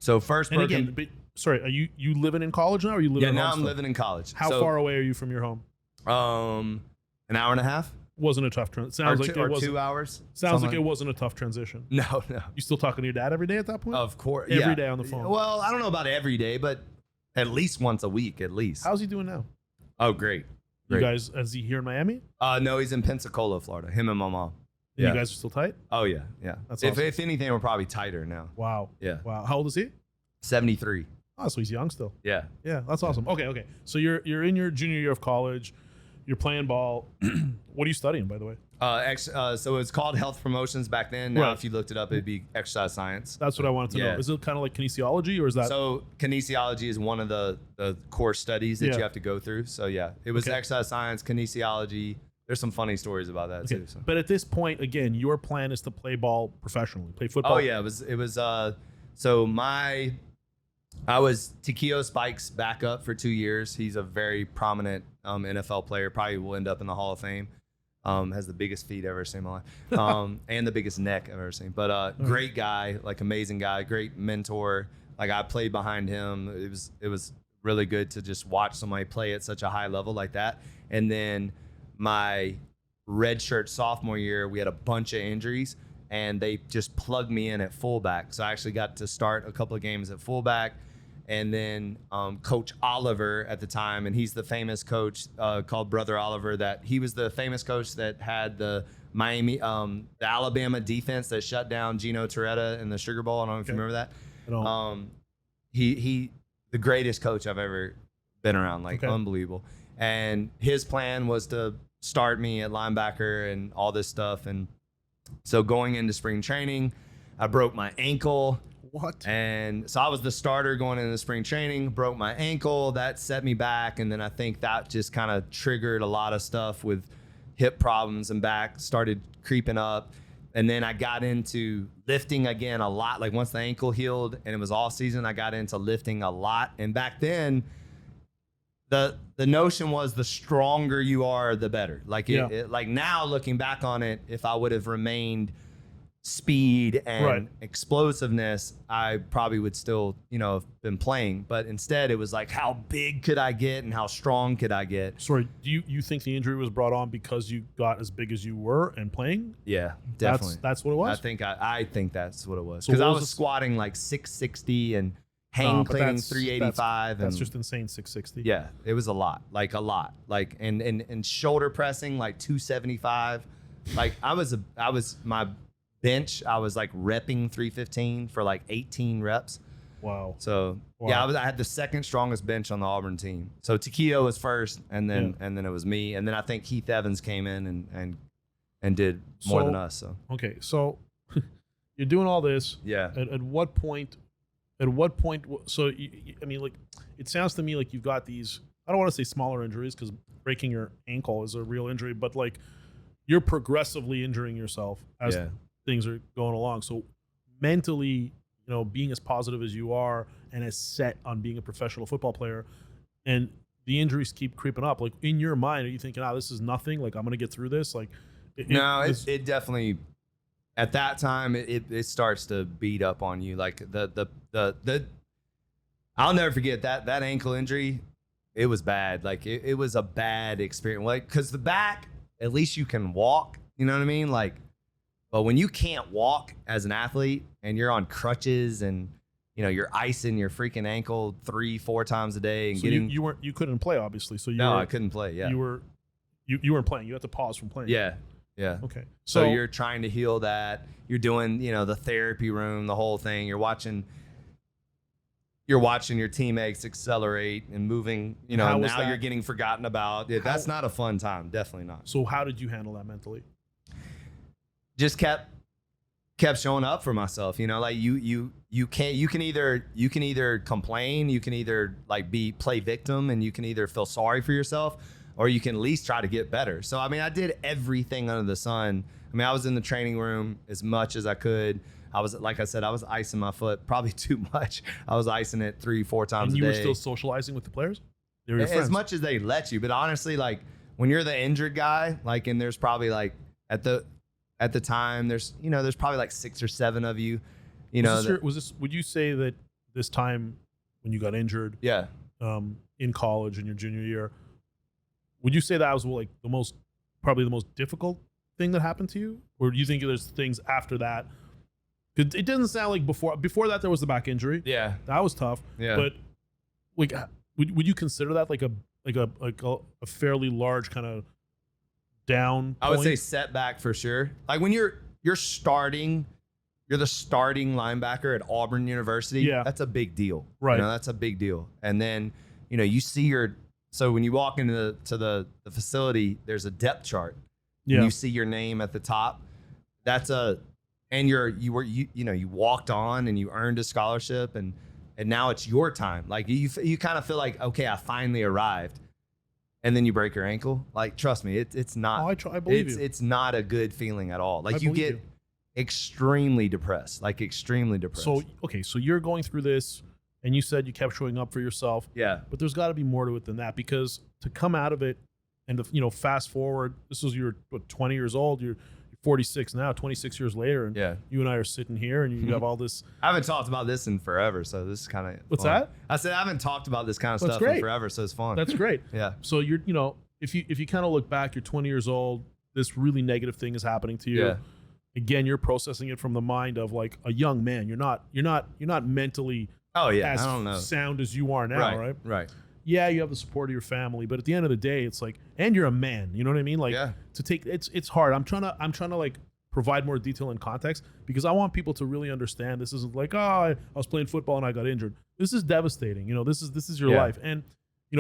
So first, and again, sorry, are you living in college now, or are you living? Yeah, in now home I'm still? living in college. How far away are you from your home? An hour and a half. Wasn't a tough transition. Sounds like it was 2 hours. Sounds like it wasn't a tough transition. No. You still talking to your dad every day at that point? Of course, every day on the phone. Well, I don't know about every day, but at least once a week, at least. How's he doing now? Oh, great. You guys, is he here in Miami? No, he's in Pensacola, Florida. Him and my mom. And you guys are still tight? Oh yeah. That's awesome. If anything, we're probably tighter now. Wow. Yeah. Wow. How old is he? 73. Oh, so he's young still. Yeah. Yeah, that's awesome. Okay. So you're in your junior year of college. You're playing ball. What are you studying, by the way? So it's called health promotions back then. Now, Right. if you looked it up, it'd be exercise science. That's what I wanted to Yeah. know. Is it kind of like kinesiology, or is that? So kinesiology is one of the core studies that Yeah. you have to go through. So yeah, it was Okay. exercise science, kinesiology. There's some funny stories about that Okay. too. So. But at this point, again, your plan is to play ball professionally, play football. Oh yeah, it was so I was Tikio Spike's backup for 2 years. He's a very prominent NFL player, probably will end up in the Hall of Fame. Has the biggest feet I've ever seen in my life. And the biggest neck I've ever seen. But great guy, like amazing guy, great mentor. Like I played behind him. It was really good to just watch somebody play at such a high level like that. And then my redshirt sophomore year, we had a bunch of injuries and they just plugged me in at fullback. So I actually got to start a couple of games at fullback. And then Coach Oliver at the time, and he's the famous coach called Brother Oliver, that he was the famous coach that had the the Alabama defense that shut down Gino Torretta in the Sugar Bowl. I don't know if you remember that. I don't. He the greatest coach I've ever been around, like unbelievable. And his plan was to start me at linebacker and all this stuff. And so going into spring training, I broke my ankle. What? And so I was the starter going into spring training, broke my ankle. That set me back. And then I think that just kind of triggered a lot of stuff with hip problems and back started creeping up. And then I got into lifting again a lot. Like once the ankle healed and it was off season, I got into lifting a lot. And back then, the notion was the stronger you are, the better. Like like now looking back on it, if I would have remained speed and explosiveness, I probably would still, have been playing. But instead, it was like, how big could I get and how strong could I get? Sorry, do you think the injury was brought on because you got as big as you were and playing? Yeah, definitely. That's what it was? I think that's what it was. So Because I what was was the- squatting like 660 and hang cleaning 385. That's and just insane, 660. yeah, it was a lot. Like and shoulder pressing like 275. Like I was my bench, I was like repping 315 for like 18 reps. Wow. So Wow. I had the second strongest bench on the Auburn team. So Tikio was first, and then it was me, and then I think Keith Evans came in and did more than us. So Okay, so you're doing all this. yeah, At what point? So I mean, like, it sounds to me like you've got these. I don't want to say smaller injuries because breaking your ankle is a real injury, but like you're progressively injuring yourself as things are going along. So mentally, being as positive as you are and as set on being a professional football player, and the injuries keep creeping up. Like in your mind, are you thinking, this is nothing? Like I'm gonna get through this? Like it definitely. At that time, it starts to beat up on you. Like the I'll never forget that ankle injury. It was bad. Like it was a bad experience. Like because the back, at least you can walk. You know what I mean? Like, but when you can't walk as an athlete and you're on crutches and you're icing your freaking ankle 3-4 times a day and so you couldn't play, obviously. So I couldn't play. Yeah, you weren't playing. You had to pause from playing. Yeah. Okay. So you're trying to heal that. You're doing, the therapy room, the whole thing. You're watching your teammates accelerate and moving. Now you're getting forgotten about. That's not a fun time. Definitely not. So how did you handle that mentally? Just kept showing up for myself. Like you can either complain, you can either like play victim, and you can either feel sorry for yourself, or you can at least try to get better. So, I mean, I did everything under the sun. I mean, I was in the training room as much as I could. Like I said, I was icing my foot probably too much. I was icing it 3-4 times a day. And you were still socializing with the players? They were your friends? As much as they let you. But honestly, like when you're the injured guy, like, and there's probably like at the time, there's probably like 6 or 7 of you, would you say that this time when you got injured in college in your junior year, would you say that was like probably the most difficult thing that happened to you? Or do you think there's things after that? Because it doesn't sound like before that there was the back injury. Yeah. That was tough. Yeah. But like, would you consider that like a fairly large kind of down point? I would say setback for sure. Like when you're the starting linebacker at Auburn University, that's a big deal. Right. That's a big deal. And then, you see so when you walk into the facility, there's a depth chart. and you see your name at the top, and you walked on and you earned a scholarship, and now it's your time. Like you kind of feel like, okay, I finally arrived. And then you break your ankle. Like, trust me, it's not. I believe you. It's not a good feeling at all. Like, you get extremely depressed. Like, extremely depressed. So you're going through this, and you said you kept showing up for yourself. Yeah. But there's got to be more to it than that, because to come out of it and to, fast forward, this was you're 20 years old. You're 46 now, 26 years later, and you and I are sitting here, and you have all this. I haven't talked about this in forever, so this is kind of What's fun. that? I said I haven't talked about this kind of stuff in forever, so it's fun. That's great. Yeah. So you're, if you kind of look back, you're 20 years old. This really negative thing is happening to you. Yeah. Again, you're processing it from the mind of like a young man. You're not mentally as sound as you are now, right? Right. Yeah, you have the support of your family, but at the end of the day, it's like, and you're a man. You know what I mean? Like to take it's hard. I'm trying to like provide more detail and context, because I want people to really understand this isn't like, I was playing football and I got injured. This is devastating. This is your life. And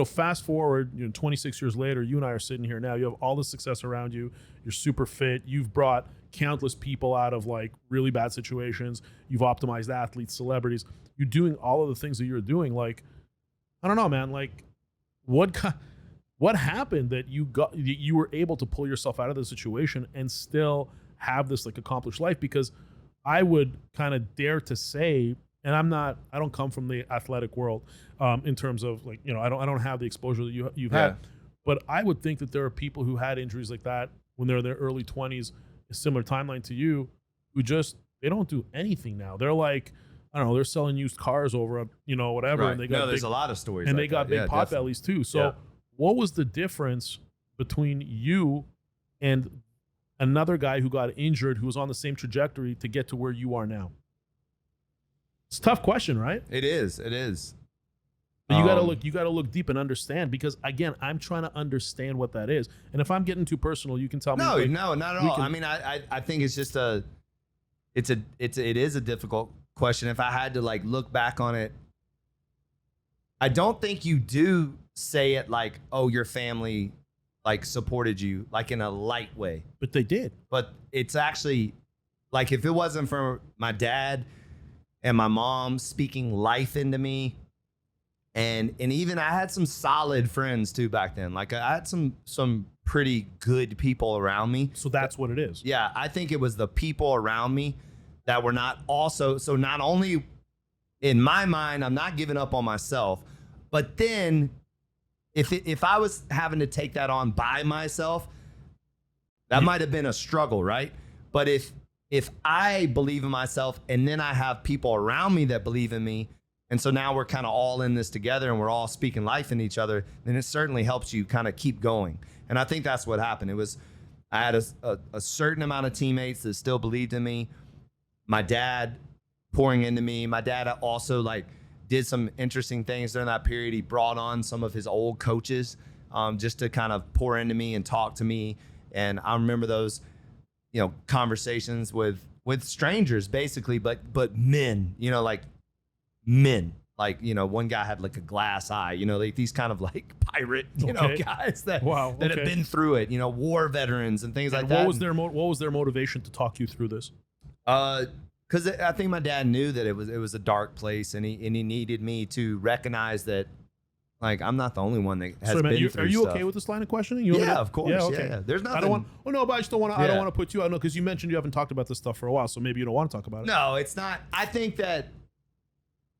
fast forward, 26 years later, you and I are sitting here now. You have all the success around you. You're super fit. You've brought countless people out of like really bad situations. You've optimized athletes, celebrities. You're doing all of the things that you're doing. Like, I don't know, man. Like, what happened that you were able to pull yourself out of the situation and still have this like accomplished life? Because I would kind of dare to say, and I don't come from the athletic world in terms of like, I don't have the exposure that you've had, but I would think that there are people who had injuries like that when they're in their early 20s, a similar timeline to you, who they don't do anything now. They're like, I don't know, they're selling used cars over, whatever. Right. And they got there's a lot of stories. And like they got big pot bellies too. So what was the difference between you and another guy who got injured, who was on the same trajectory to get to where you are now? It's a tough question, right? It is. But you gotta look deep and understand, because again, I'm trying to understand what that is. And if I'm getting too personal, you can tell me. No, not at all. I mean, I think it's just it is a difficult question. If I had to like look back on it, I don't think you do say it like, oh, your family like supported you like in a light way. But they did. But it's actually like, if it wasn't for my dad and my mom speaking life into me, and even I had some solid friends too back then. Like, I had some pretty good people around me. So that's what it is. Yeah, I think it was the people around me that were not also, so not only in my mind, I'm not giving up on myself, but then if I was having to take that on by myself, that might have been a struggle, right? But if I believe in myself and then I have people around me that believe in me, and so now we're kind of all in this together and we're all speaking life in each other, then it certainly helps you kind of keep going. And I think that's what happened. I had a certain amount of teammates that still believed in me. My dad pouring into me. My dad also like did some interesting things during that period. He brought on some of his old coaches just to kind of pour into me and talk to me. And I remember those, conversations with strangers basically, but men, like men. Like, one guy had like a glass eye, like these kind of like pirate, guys that have been through it, war veterans and things like that. What was their motivation to talk you through this? Because I think my dad knew that it was a dark place, and he needed me to recognize that, like, I'm not the only one that has been through stuff. Are you okay with this line of questioning? Of course. Yeah, okay. Yeah. There's nothing. I don't want. Oh no, but I just don't want to. I don't want to put you out. No, because you mentioned you haven't talked about this stuff for a while, so maybe you don't want to talk about it. No, it's not. I think that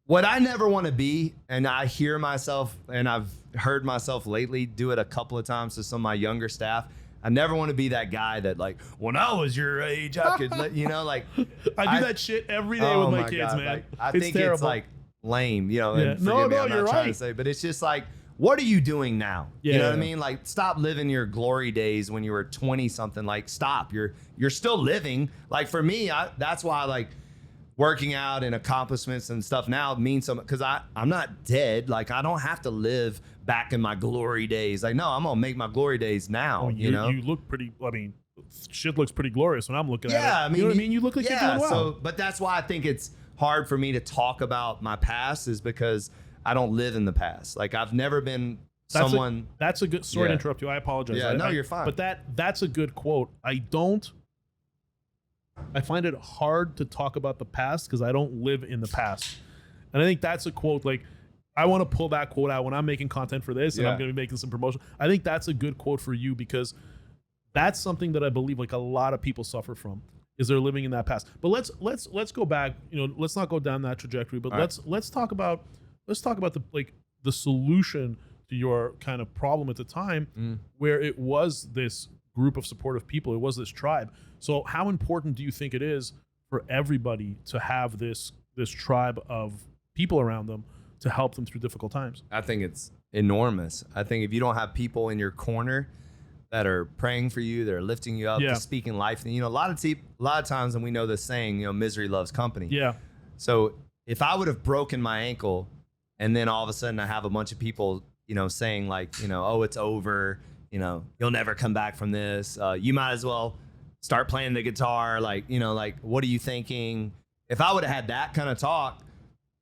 what I never want to be, and I hear myself, and I've heard myself lately do it a couple of times to some of my younger staff. I never want to be that guy that, like, when I was your age, I could, like. I do that shit every day with my kids, man. Like, I think terrible. It's like lame, and no, I'm not you're trying right. to say, but it's just like, what are you doing now? You know what I mean? Like, stop living your glory days when you were 20 something. Like, stop. You're still living. Like, for me, that's why, like, working out and accomplishments and stuff now means so much, because I'm not dead. Like, I don't have to live back in my glory days. Like, no, I'm gonna make my glory days now. You look pretty. I mean, shit looks pretty glorious when I'm looking at it. Yeah, I mean, you know what I mean. You look like you're doing well. So, but that's why I think it's hard for me to talk about my past, is because I don't live in the past. Like, I've never been someone. That's a good. Sorry to interrupt you. I apologize. Yeah, no, you're fine. But that's a good quote. I find it hard to talk about the past because I don't live in the past, and I think that's a quote. Like, I want to pull that quote out when I'm making content for this, and I'm going to be making some promotion. I think that's a good quote for you because that's something that I believe like a lot of people suffer from. Is they're living in that past. But let's go back. Let's not go down that trajectory. But let's talk about the solution to your kind of problem at the time, where it was this group of supportive people. It was this tribe. So how important do you think it is for everybody to have this tribe of people around them to help them through difficult times? I think it's enormous. I think if you don't have people in your corner that are praying for you, that are lifting you up, to speaking life. A lot of times, and we know this saying, misery loves company. Yeah. So if I would have broken my ankle, and then all of a sudden I have a bunch of people, saying like, oh, it's over, you'll never come back from this. You might as well start playing the guitar. Like, like, what are you thinking? If I would have had that kind of talk,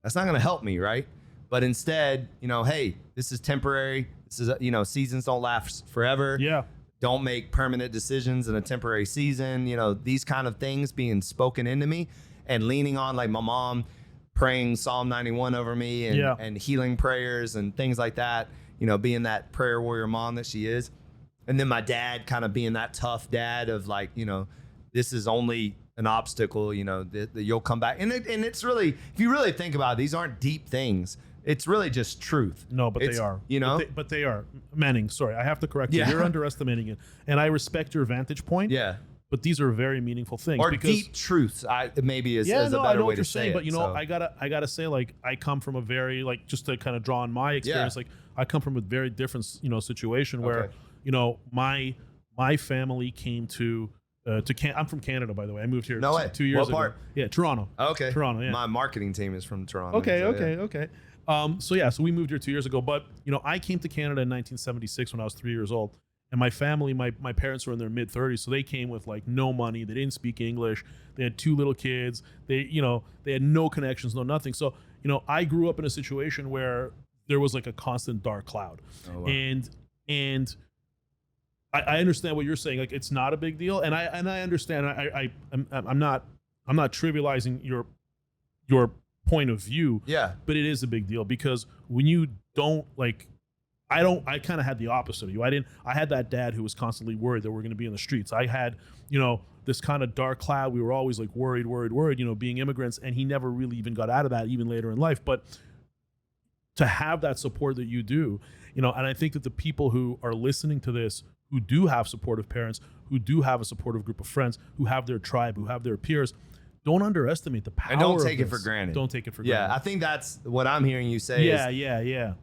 that's not going to help me, right? But instead, hey, this is temporary. This is, seasons don't last forever. Yeah. Don't make permanent decisions in a temporary season. These kind of things being spoken into me and leaning on, like my mom praying Psalm 91 over me and healing prayers and things like that, being that prayer warrior mom that she is. And then my dad kind of being that tough dad of like, this is only an obstacle, that you'll come back. And it's really, if you really think about it, these aren't deep things. It's really just truth. No, but they are. But they are. Manning, sorry, I have to correct you. You're underestimating it. And I respect your vantage point. Yeah. But these are very meaningful things. Or deep truths, maybe is a better way to say it. But I gotta say, like, I come from a very, like, just to kind of draw on my experience, like I come from a very different, situation where, my family came to I'm from Canada, by the way. I moved here 2 years ago. What part? Yeah, Toronto. Okay. Toronto, yeah. My marketing team is from Toronto. Okay. So we moved here 2 years ago, but I came to Canada in 1976 when I was 3 years old, and my family, my parents were in their mid 30s, so they came with like no money. They didn't speak English. They had 2 little kids. They had no connections, no nothing. So I grew up in a situation where there was like a constant dark cloud. Oh, wow. And I understand what you're saying. Like, it's not a big deal, and I understand. I'm not trivializing your point of view. Yeah. But it is a big deal because when you don't like, I kind of had the opposite of you. I had that dad who was constantly worried that we're going to be in the streets. I had, this kind of dark cloud. We were always like worried, being immigrants, and he never really even got out of that even later in life. But to have that support that you do, and I think that the people who are listening to this, who do have supportive parents, who do have a supportive group of friends, who have their tribe, who have their peers, don't underestimate the power. And don't take it for granted. Don't take it for granted. Yeah, I think that's what I'm hearing you say. Yeah.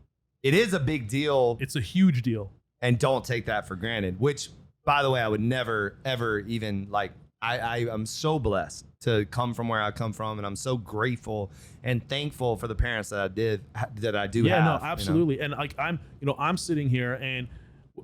It is a big deal. It's a huge deal. And don't take that for granted, which, by the way, I would never, ever even like, I'm so blessed to come from where I come from. And I'm so grateful and thankful for the parents that I do have. Yeah, no, absolutely. And like, I'm sitting here, and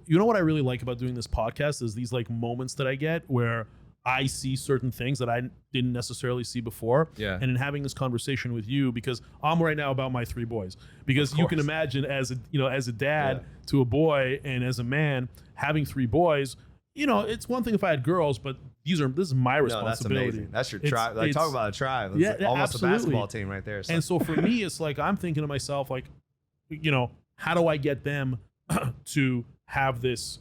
what I really like about doing this podcast is these like moments that I get where I see certain things that I didn't necessarily see before. Yeah. And in having this conversation with you, because I'm right now about my 3 boys, because you can imagine as a dad to a boy and as a man having 3 boys, it's one thing if I had girls, but this is my responsibility. That's amazing. That's your tribe. Like, talk about a tribe. It's like almost absolutely. A basketball team right there. So. And so for me, it's like, I'm thinking to myself, like, how do I get them to have this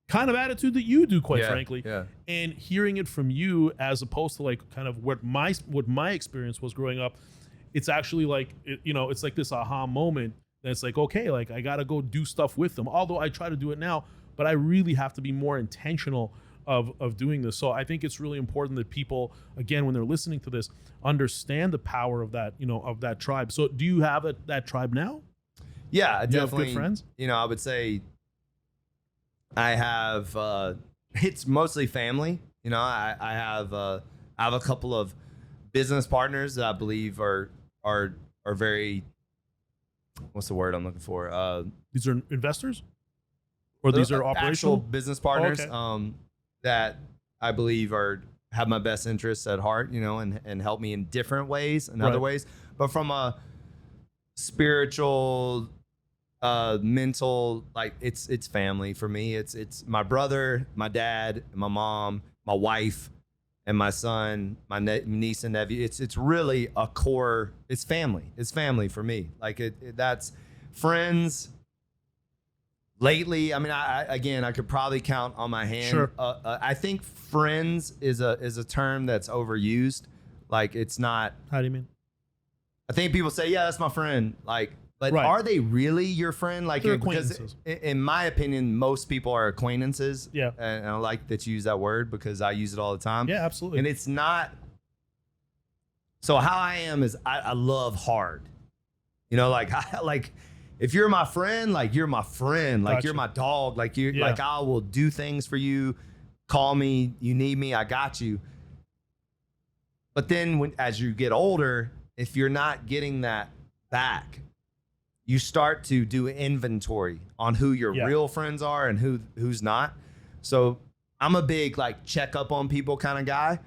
kind of attitude that you do, quite frankly. Yeah. And hearing it from you, as opposed to like kind of what my experience was growing up, it's actually like, it's like this aha moment that's like, okay, like I got to go do stuff with them. Although I try to do it now, but I really have to be more intentional of doing this. So I think it's really important that people, again, when they're listening to this, understand the power of that, of that tribe. So do you have that tribe now? Yeah, do definitely. You have good friends? I would say I have, it's mostly family. I have a couple of business partners that I believe are very, what's the word I'm looking for? These are investors? Or these are operational? Actual business partners, okay. That I believe have my best interests at heart, and help me in different ways and other ways. But from a spiritual mental, like it's family for me. It's my brother, my dad, my mom, my wife, and my son, my niece and nephew. It's really a core. It's family. It's family for me. Like that's friends. Lately, I mean, I could probably count on my hand. Sure. I think friends is a term that's overused. Like it's not. How do you mean? I think people say, yeah, that's my friend. Like, but Right. are they really your friend? Like, They're because acquaintances. in my opinion, most people are acquaintances. Yeah. And I like that you use that word because I use it all the time. Yeah, absolutely. And it's not. So how I am is I love hard. You know, like if you're my friend, like you're my friend, like Gotcha. you're my dog, like you, Yeah. like I will do things for you. Call me, you need me, I got you. But then as you get older, if you're not getting that back, you start to do inventory on who your Yeah. real friends are and who's not. So I'm a big like check up on people kind of guy,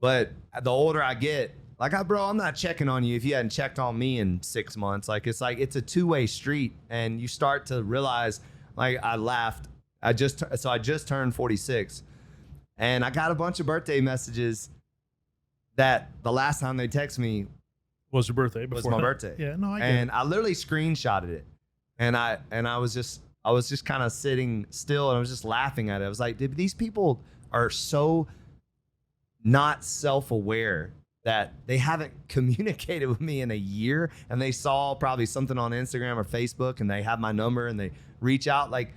but the older I get, like, bro, I'm not checking on you if you hadn't checked on me in 6 months. Like it's a two-way street, and you start to realize. Like I laughed. I just turned 46, and I got a bunch of birthday messages that the last time they text me Was your birthday? was Before my that? birthday. Yeah, no, I get And it. I literally screenshotted it, and I was just kind of sitting still, and I was just laughing at it. I was like, these people are so not self-aware that they haven't communicated with me in a year, and they saw probably something on Instagram or Facebook, and they have my number and they reach out. Like,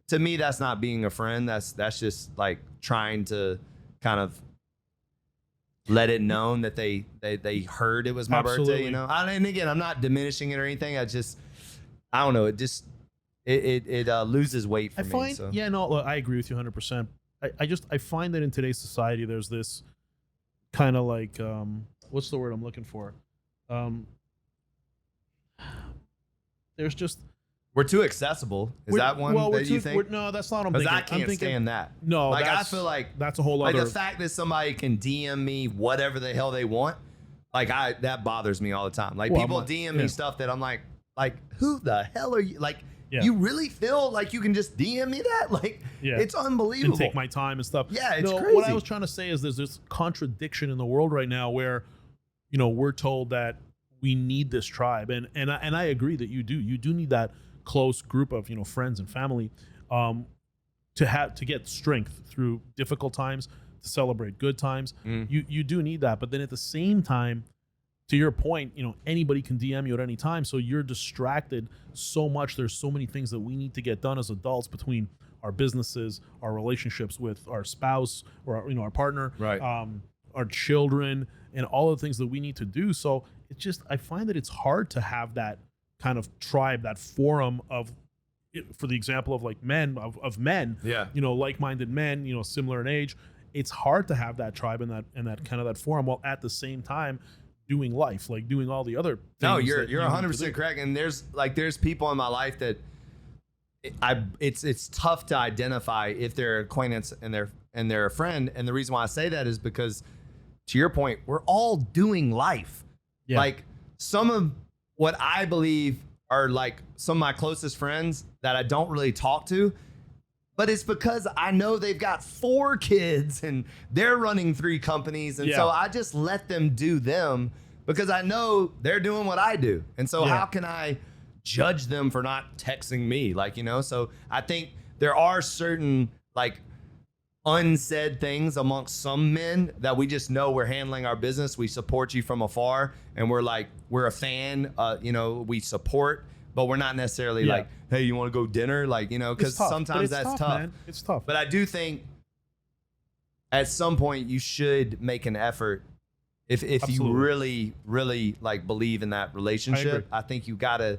to me, that's not being a friend. That's just like trying to kind of let it known that they heard it was my birthday, Absolutely. you know? And again, I'm not diminishing it or anything. I don't know. It just, it loses weight for I me. find, So. yeah, no, look, I agree with you 100%. I find that in today's society, there's this kind of like, what's the word I'm looking for? There's just, We're too accessible. Is that one that you think? No, that's not what I'm Because thinking. I can't I'm thinking, stand that. No, Like, I that's, feel like that's a whole Like other. the fact that somebody can DM me whatever the hell they want, like that bothers me all the time. Like Well, people I'm like- DM yeah. me stuff that I'm like who the hell are you? Like, Yeah. you really feel like you can just DM me that? Like, Yeah. it's and unbelievable. take my time and stuff. Yeah, it's no, crazy. What I was trying to say is there's this contradiction in the world right now where, you know, we're told that we need this tribe, and I agree that you do need that close group of, you know, friends and family, to get strength through difficult times, to celebrate good times. You do need that, but then at the same time, to your point, you know, anybody can DM you at any time, so you're distracted so much. There's so many things that we need to get done as adults between our businesses, our relationships with our spouse or our, you know, our partner, Right. Our children, and all the things that we need to do. So it's just, I find that it's hard to have that kind of tribe, that forum of, for the example of like men, of men, Yeah. you know, like-minded men, you know, similar in age. It's hard to have that tribe and that kind of that forum, while at the same time doing life, like doing all the other things. No, that you're you need to 100% do. correct. And there's people in my life that it's tough to identify if they're an acquaintance and they're a friend. And the reason why I say that is because, to your point, we're all doing life. Yeah. Like, some of what I believe are like some of my closest friends that I don't really talk to, but it's because I know they've got 4 kids and they're running 3 companies. And so I just let them do them because I know they're doing what I do. And so how can I judge them for not texting me? Like, you know, so I think there are certain like unsaid things amongst some men that we just know we're handling our business. We support you from afar, and we're a fan, you know, we support, but we're not necessarily like, hey, you want to go dinner? Like, you know, because sometimes that's tough. Man. It's tough. But I do think at some point you should make an effort. If you Absolutely. really like believe in that relationship, I think you gotta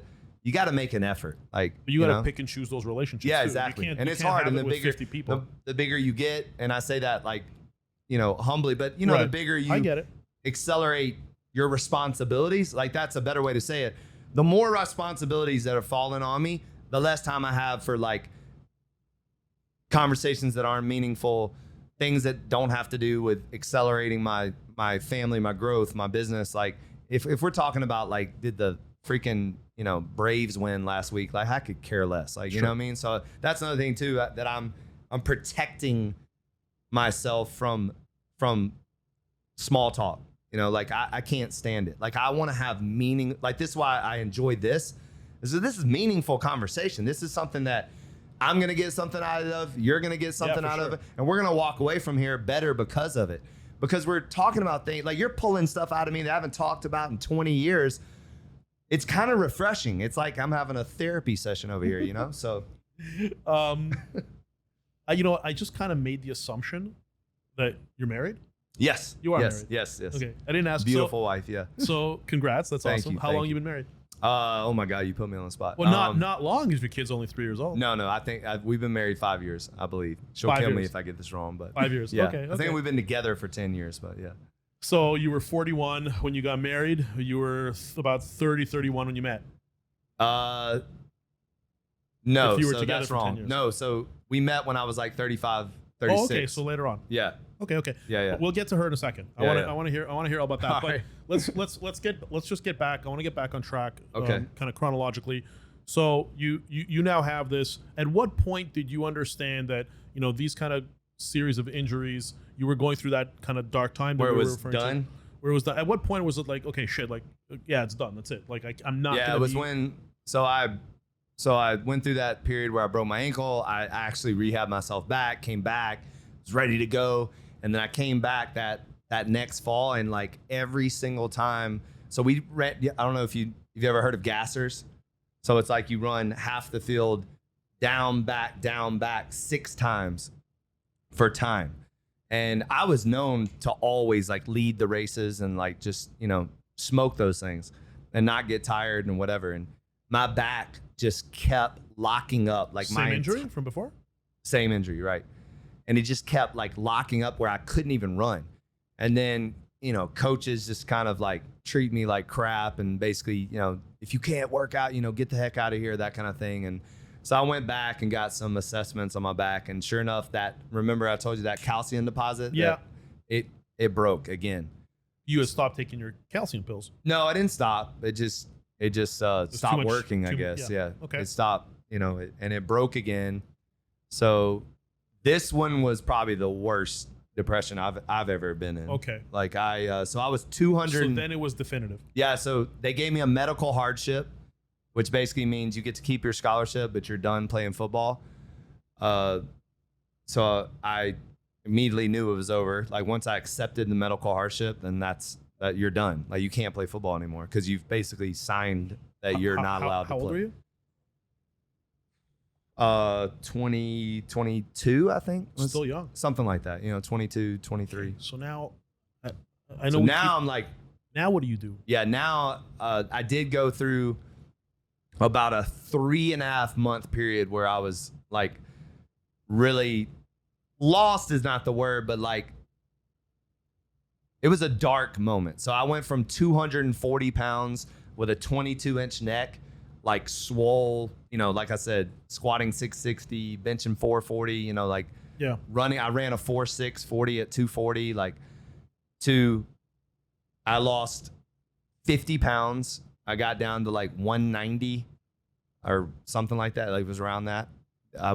make an effort. Like, But you got to know? pick and choose those relationships. Yeah, too. You exactly. can't- And you it's can't hard. have And it the with bigger 50 people. the bigger you get, and I say that like, you know, humbly, but you know, the Right. bigger I you get it. accelerate your responsibilities, like that's a better way to say it. The more responsibilities that are falling on me, the less time I have for like conversations that aren't meaningful, things that don't have to do with accelerating my family, my growth, my business. Like if we're talking about like, did the freaking, Braves win last week. Like I could care less. Like, you know what I mean? So that's another thing too, that I'm protecting myself from small talk. Like I can't stand it. Like I want to have meaning. Like this is why I enjoy this. This is meaningful conversation. This is something that I'm going to get something out of. You're going to get something out of it. And we're going to walk away from here better because of it. Because we're talking about things like you're pulling stuff out of me that I haven't talked about in 20 years. It's kind of refreshing. It's like I'm having a therapy session over here, So, I just kind of made the assumption that you're married. Yes. You are married. Yes. Yes. Okay. I didn't ask. Beautiful wife. Yeah. So congrats. That's Thank awesome. you, How long you been married? Oh my God, you put me on the spot. Well, not long, because your kid's only 3 years old. No, I think we've been married 5 years, I believe. She'll kill me if I get this wrong, but 5 years. Yeah. Okay. I think we've been together for 10 years, but yeah. So you were 41 when you got married. You were about 30, 31 when you met. No, If you were so together that's for 10 wrong. years. No, so we met when I was like 35, 36. Oh, okay. So later on. Yeah. Okay. Yeah. We'll get to her in a second. I want to hear all about that. All but right. let's just get back. I want to get back on track. Okay. Kind of chronologically. So you now have this. At what point did you understand that these kind of series of injuries, you were going through that kind of dark time that Where it we were was referring to? done? Where it was done? At what point was it like, okay, shit, like, yeah, it's done. That's it. Like I'm not. Yeah, gonna it was be... when. So I went through that period where I broke my ankle. I actually rehabbed myself back, came back, was ready to go. And then I came back that next fall, and like every single time. So we ran, I don't know if you've ever heard of gassers. So it's like you run half the field down, back, 6 times for time. And I was known to always like lead the races and like just, smoke those things and not get tired and whatever. And my back just kept locking up. Like Same injury from before? Same injury, right. And it just kept like locking up where I couldn't even run. And then, coaches just kind of like treat me like crap. And basically, if you can't work out, get the heck out of here, that kind of thing. And so I went back and got some assessments on my back. And sure enough, remember I told you that calcium deposit? Yeah. It broke again. You had stopped taking your calcium pills. No, I didn't stop. It just stopped working, I guess. Yeah. Okay. It stopped, and it broke again. So this one was probably the worst depression I've ever been in. Okay. Like so I was 200. So then it was definitive. Yeah. So they gave me a medical hardship, which basically means you get to keep your scholarship, but you're done playing football. So I immediately knew it was over. Like once I accepted the medical hardship, then you're done. Like you can't play football anymore because you've basically signed that you're not allowed to play. How old were you? 22, I think. Still young. Something like that, 22, 23. So now, I know. So now I'm like, now what do you do? yeah, now I did go through about a 3.5 month period where I was like really lost is not the word, but like it was a dark moment. So I went from 240 pounds with a 22-inch neck, like swole, like I said, squatting 660, benching 440, like running. I ran a 4.6 40 at 240, I lost 50 pounds. I got down to like 190 or something like that. Like it was around that. I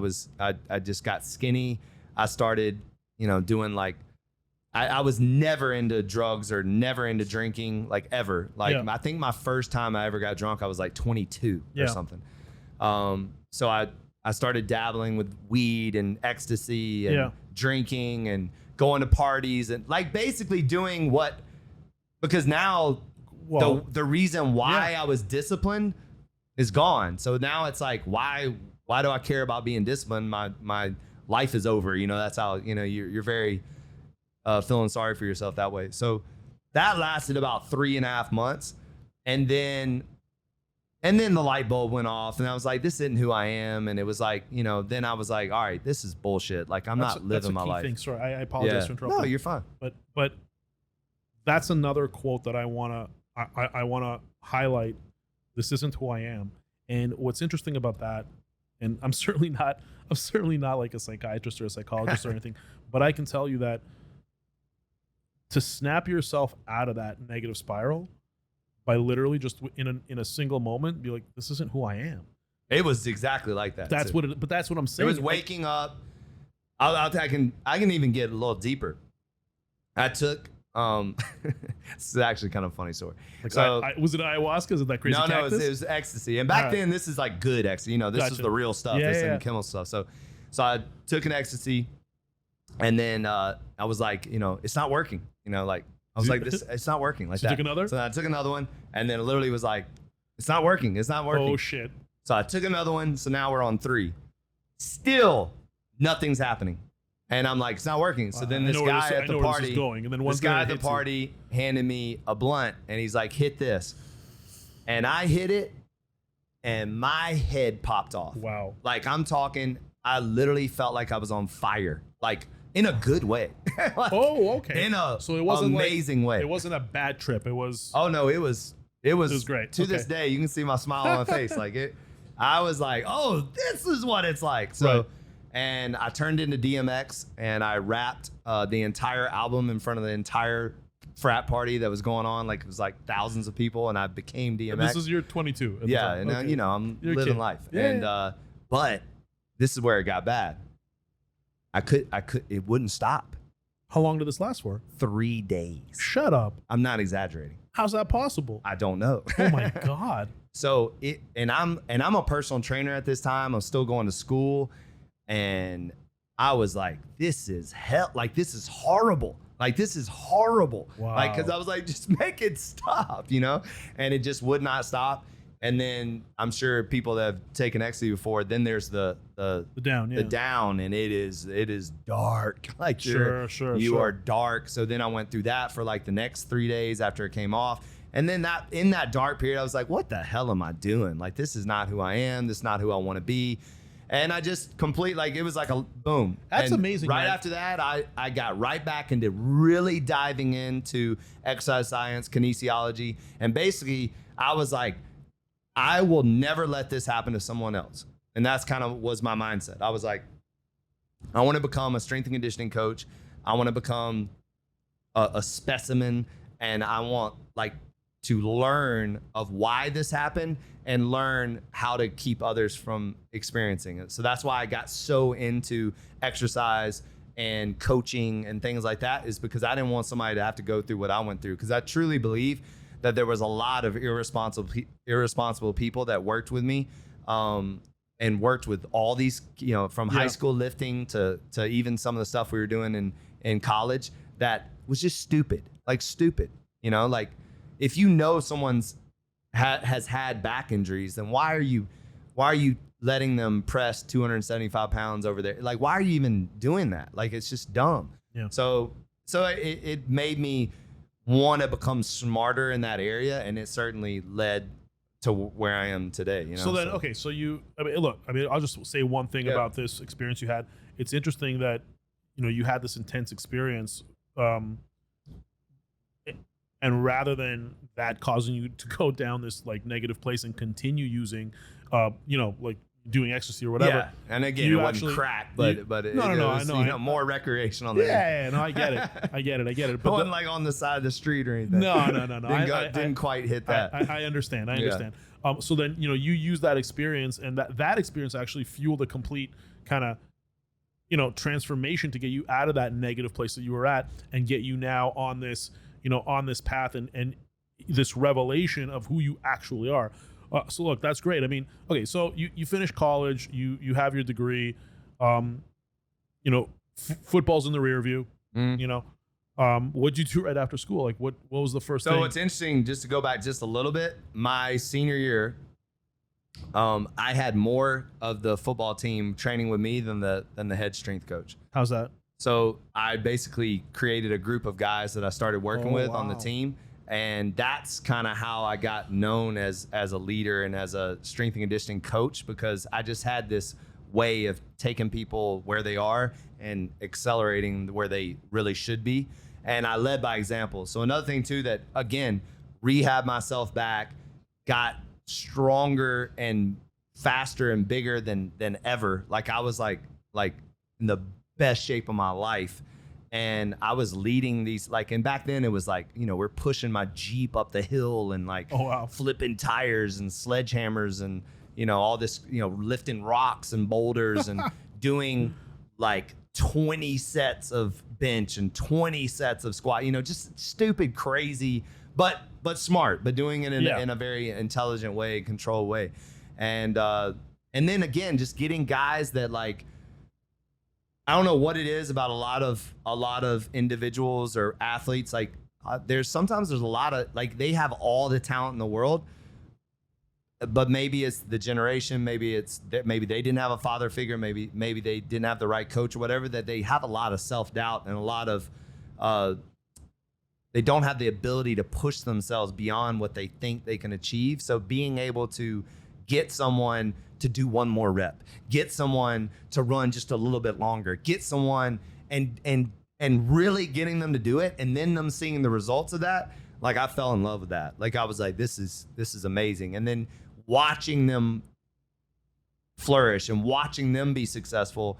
just got skinny. I started, doing like, I was never into drugs or never into drinking, like ever. Like I think my first time I ever got drunk, I was like 22 or something. So I started dabbling with weed and ecstasy and drinking and going to parties and like basically doing because now the reason why I was disciplined is gone. So now it's like, why do I care about being disciplined? My life is over. That's how, you're very feeling sorry for yourself that way. So that lasted about 3.5 months. And then the light bulb went off and I was like, this isn't who I am. And it was like, then I was like, all right, this is bullshit. Like I'm not living my life. Sorry, I apologize for interrupting. No, you're fine. But that's another quote that I wanna highlight. This isn't who I am. And what's interesting about that, and I'm certainly not like a psychiatrist or a psychologist or anything, but I can tell you that to snap yourself out of that negative spiral, by literally just in a single moment be like, this isn't who I am. It was exactly like that. That's too. but that's what I'm saying. It was waking up. I can even get a little deeper. I took this is actually kind of a funny story. Like, so was it ayahuasca? Is it that crazy no, cactus? it was ecstasy. And back then, this is like good ecstasy. You know, this is the real stuff. Yeah, this yeah. isn't chemical stuff. So I took an ecstasy, and then I was like, you know, it's not working. You know, like I was like, this, it's not working. Like So that. you took another? So I took another one, and then it literally was like, it's not working. It's not working. Oh shit. So I took another one. So now we're on 3. Still, nothing's happening. And I'm like, it's not working. So then this guy at the party, handed me a blunt, and he's like, hit this. And I hit it, and my head popped off. Wow. Like I'm talking, I literally felt like I was on fire, like in a good way. Like, Oh, okay. in a So it wasn't amazing way. It wasn't a bad trip. It was. Oh no, it was great. To this day, you can see my smile on my face. Like it, I was like, oh, this is what it's like. So. Right. And I turned into DMX, and I rapped the entire album in front of the entire frat party that was going on. Like it was like thousands of people, and I became DMX. This is year 22. at the Yeah, time. and Okay. you know, I'm You're a living kid. life. Yeah, And but this is where it got bad. It wouldn't stop. How long did this last for? 3 days. Shut up. I'm not exaggerating. How's that possible? I don't know. Oh my god. So I'm a personal trainer at this time. I'm still going to school, and I was like, this is hell. Like this is horrible. Like this is horrible. Wow. Like because I was like, just make it stop, you know. And it just would not stop. And then I'm sure people that have taken ecstasy before. Then there's the down, yeah. the down, and it is dark. Like Sure. you are dark. So then I went through that for like the next 3 days after it came off. And then in that dark period, I was like, what the hell am I doing? Like, this is not who I am. This is not who I want to be. And I just it was like a boom. That's And amazing, Right man. after that, I got right back into really diving into exercise science, kinesiology. And basically, I was like, I will never let this happen to someone else. And that's kind of was my mindset. I was like, I want to become a strength and conditioning coach. I want to become a specimen, and I want to learn of why this happened and learn how to keep others from experiencing it. So that's why I got so into exercise and coaching and things like that, is because I didn't want somebody to have to go through what I went through. Because I truly believe that there was a lot of irresponsible people that worked with me, and worked with all these, you know, from high school lifting to even some of the stuff we were doing in college that was just stupid, you know, like if you know someone's has had back injuries, then why are you letting them press 275 pounds over there? Like, why are you even doing that? Like, it's just dumb. Yeah. So it made me want to become smarter in that area, and it certainly led to where I am today. You know. So then, okay, so I'll just say one thing Yeah. about this experience you had. It's interesting that, you know, you had this intense experience, and rather than that causing you to go down this like negative place and continue using, you know, like doing ecstasy or whatever. Yeah, and again, you it wasn't actually- crack, but you- it no, was, I know. more recreational. Yeah, no, I get it. I get it. It But wasn't like on the side of the street or anything. no. Didn't quite hit that. I understand. I Yeah. understand. So then, you know, you use that experience, and that experience actually fueled a complete kind of, you know, transformation to get you out of that negative place that you were at and get you now on this, you know, on this path and this revelation of who you actually are. So look, that's great. I mean, okay, so you finish college, you have your degree, you know, football's in the rear view, you know. What'd you do right after school? Like, what was the first thing? So it's interesting, just to go back just a little bit. My senior year, I had more of the football team training with me than the head strength coach. How's that? So I basically created a group of guys that I started working with on the team. And that's kind of how I got known as a leader and as a strength and conditioning coach, because I just had this way of taking people where they are and accelerating where they really should be. And I led by example. So another thing too, that again, rehab myself back, got stronger and faster and bigger than ever. Like I was like in the best shape of my life. And I was leading these, like, and back then it was like, you know, we're pushing my Jeep up the hill and like flipping tires and sledgehammers and, you know, all this, you know, lifting rocks and boulders and doing like 20 sets of bench and 20 sets of squat, you know, just stupid, crazy, but smart, but doing it in a very intelligent way, controlled way. And then again, just getting guys that, like, I don't know what it is about a lot of individuals or athletes. Like there's a lot of, like, they have all the talent in the world, but maybe it's the generation, maybe it's that maybe they didn't have a father figure, maybe they didn't have the right coach or whatever, that they have a lot of self-doubt and a lot of they don't have the ability to push themselves beyond what they think they can achieve. So being able to get someone to do one more rep, get someone to run just a little bit longer, get someone and really getting them to do it, and then them seeing the results of that, like, I fell in love with that. Like, I was like, this is amazing. And then watching them flourish and watching them be successful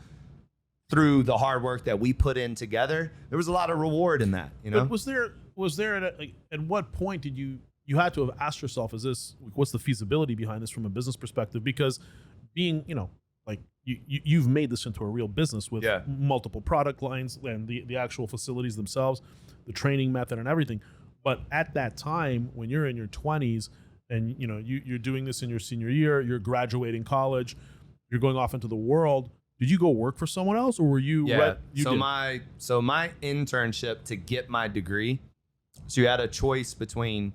through the hard work that we put in together, there was a lot of reward in that, you know? But was there at what point did you had to have asked yourself, what's the feasibility behind this from a business perspective? Because being, you know, like you've made this into a real business with multiple product lines and the actual facilities themselves, the training method and everything. But at that time, when you're in your 20s and, you know, you're doing this in your senior year, you're graduating college, you're going off into the world. Did you go work for someone else, or were you? My internship to get my degree. So you had a choice between,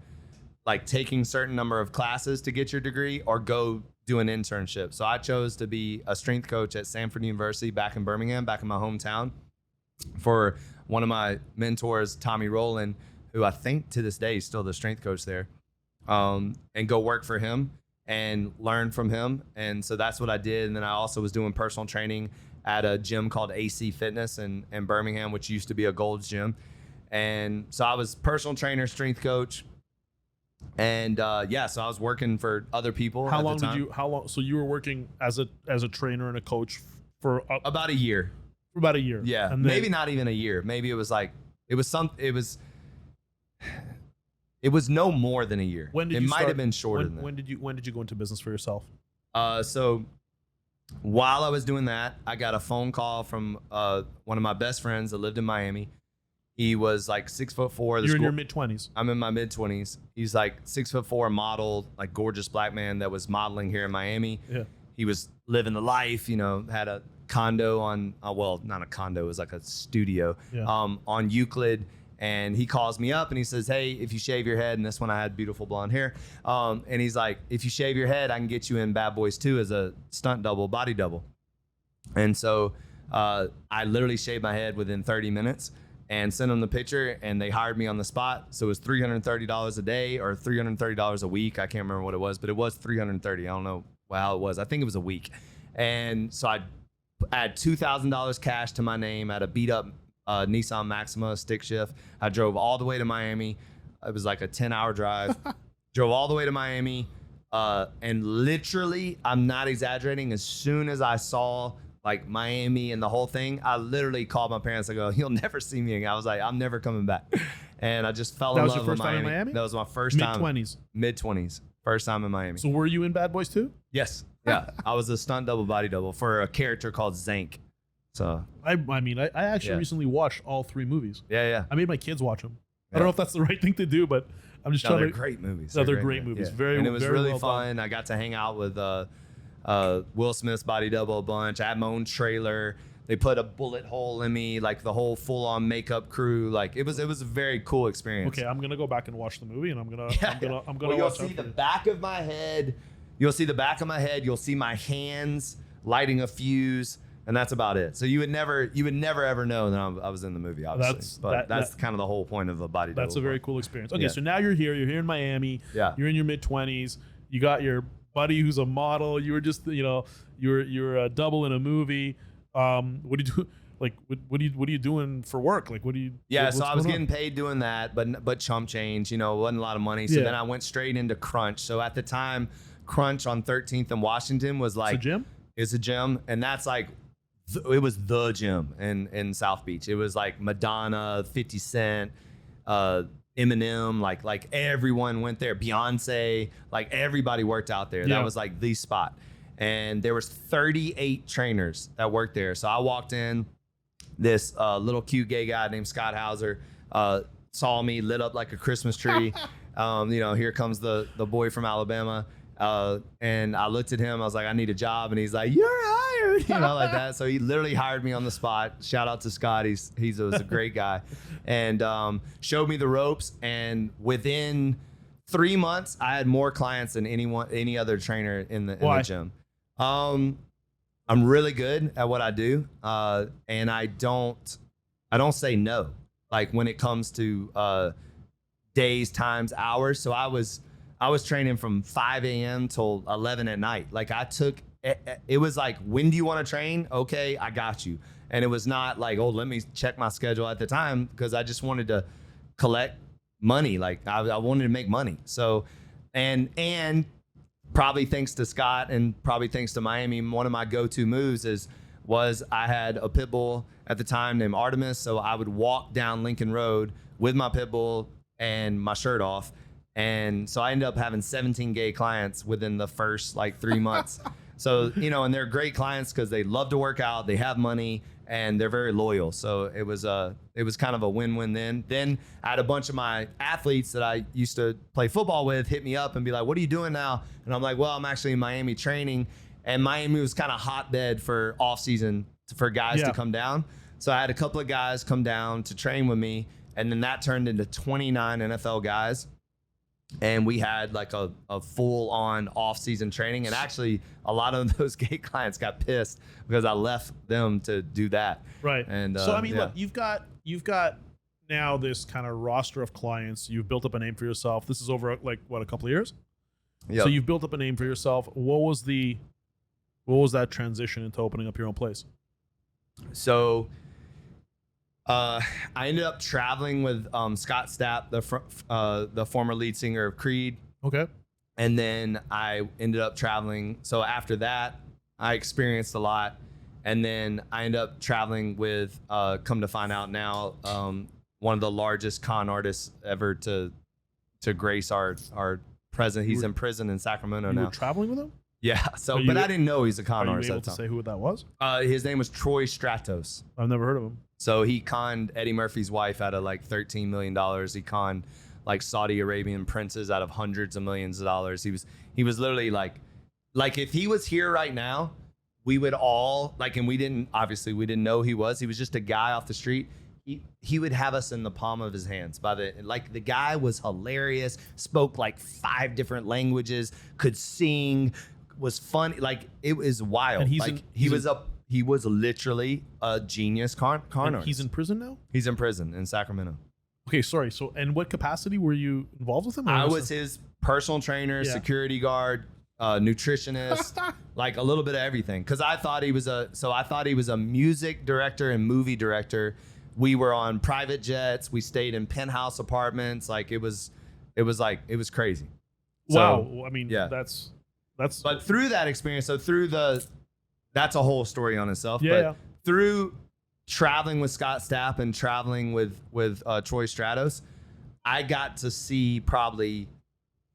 like, taking certain number of classes to get your degree or go do an internship. So I chose to be a strength coach at Samford University back in Birmingham, back in my hometown, for one of my mentors, Tommy Rowland, who I think to this day is still the strength coach there, and go work for him and learn from him. And so that's what I did. And then I also was doing personal training at a gym called AC Fitness in Birmingham, which used to be a Gold's Gym. And so I was personal trainer, strength coach. And so I was working for other people. How long? So you were working as a trainer and a coach for about a year. For about a year. Yeah, and maybe not even a year. Maybe it was no more than a year. It might have been shorter than that. When did you go into business for yourself? So while I was doing that, I got a phone call from one of my best friends that lived in Miami. He was like 6'4". You're in your mid-20s. I'm in my mid-20s. He's like 6'4", model, like gorgeous black man that was modeling here in Miami. Yeah. He was living the life, you know, had a condo on, well, not a condo, it was like a studio on Euclid. And he calls me up and he says, hey, if you shave your head, and this one I had beautiful blonde hair. And he's like, if you shave your head, I can get you in Bad Boys 2 as a stunt double, body double. And so I literally shaved my head within 30 minutes. And sent them the picture, and they hired me on the spot. So it was $330 a day or $330 a week. I can't remember what it was, but it was $330. I don't know how it was. I think it was a week. And so I had $2,000 cash to my name at a beat up Nissan Maxima stick shift. I drove all the way to Miami. It was like a 10-hour drive. Drove all the way to Miami. And literally, I'm not exaggerating, as soon as I saw like Miami and the whole thing, I literally called my parents. I go, you'll never see me again. I was like, I'm never coming back. And I just fell in love with Miami. That was your first time in Miami? That was my first time. Mid-20s. Mid-20s. First time in Miami. So were you in Bad Boys 2? Yes. Yeah. I was a stunt double, body double for a character called Zank. So I mean, I actually recently watched all 3 movies. Yeah. I made my kids watch them. I don't know if that's the right thing to do, but I'm just trying to. They're great movies. They're great movies. Yeah. Very, and it was very really well fun. done. I got to hang out with Will Smith's body double a bunch. I had my own trailer. They put a bullet hole in me, like the whole full-on makeup crew. Like it was a very cool experience. Okay, I'm gonna go back and watch the movie, and I'm gonna Well, you'll see the back of my head. You'll see the back of my head. You'll see my hands lighting a fuse, and that's about it. So you would never ever know that I was in the movie, obviously. That's kind of the whole point of a body double. That's a very cool experience. Okay, so now you're here in Miami. Yeah. You're in your mid-20s. You got your buddy who's a model. You were just, you're a double in a movie. What do you do? Like, what are you doing for work? Like, what do you? Yeah, so I was getting paid doing that, but chump change, wasn't a lot of money. So then I went straight into Crunch. So at the time, Crunch on 13th and Washington was like it's a gym. It's a gym, and that's like it was the gym in South Beach. It was like Madonna, 50 Cent, Eminem, like everyone went there. Beyonce, like everybody worked out there. Yeah. That was like the spot. And there was 38 trainers that worked there. So I walked in, this little cute gay guy named Scott Hauser saw me, lit up like a Christmas tree. Here comes the boy from Alabama. And I looked at him, I was like, I need a job. And he's like, you're hired, like that. So he literally hired me on the spot. Shout out to Scott. He was a great guy, and showed me the ropes. And within 3 months, I had more clients than any other trainer in the gym. I'm really good at what I do. And I don't say no, like when it comes to days, times, hours. So I was training from 5 a.m. till 11 at night. Like it was like, when do you want to train? Okay, I got you. And it was not like, oh, let me check my schedule at the time, because I just wanted to collect money. Like I wanted to make money. So, and probably thanks to Scott and probably thanks to Miami, one of my go-to moves was I had a pit bull at the time named Artemis. So I would walk down Lincoln Road with my pit bull and my shirt off. And so I ended up having 17 gay clients within the first like 3 months. So, and they're great clients because they love to work out, they have money, and they're very loyal. So it was kind of a win-win then. Then I had a bunch of my athletes that I used to play football with hit me up and be like, what are you doing now? And I'm like, well, I'm actually in Miami training. And Miami was kind of hotbed for off season for guys to come down. So I had a couple of guys come down to train with me. And then that turned into 29 NFL guys. And we had like a full on off season training. And actually a lot of those gay clients got pissed because I left them to do that. Right. And so, I mean, look, you've got now this kind of roster of clients. You've built up a name for yourself. This is over like what, a couple of years? Yeah. So you've built up a name for yourself. What was that transition into opening up your own place? So, I ended up traveling with Scott Stapp, the former lead singer of Creed. Okay. And then I ended up traveling. So after that, I experienced a lot. And then I ended up traveling with, come to find out now, one of the largest con artists ever to grace our presence. He's in prison in Sacramento now. You were traveling with him? Yeah. So, but I didn't know he's a con artist. Are you able to say who that was? His name was Troy Stratos. I've never heard of him. So he conned Eddie Murphy's wife out of like $13 million. He conned like Saudi Arabian princes out of hundreds of millions of dollars. He was literally like if he was here right now, we would all like, and we didn't know he was just a guy off the street. He would have us in the palm of his hands the guy was hilarious, spoke like 5 different languages, could sing, was funny. Like it was wild. And he was literally a genius con artist. He's in prison now? He's in prison in Sacramento. Okay, sorry. So, in what capacity were you involved with him? I was his personal trainer, security guard, nutritionist, like a little bit of everything. Because I thought he was a music director and movie director. We were on private jets. We stayed in penthouse apartments. Like it was crazy. Wow. So, I mean, that's. But through that experience, that's a whole story on itself. Yeah. But through traveling with Scott Stapp and traveling with Troy Stratos, I got to see probably,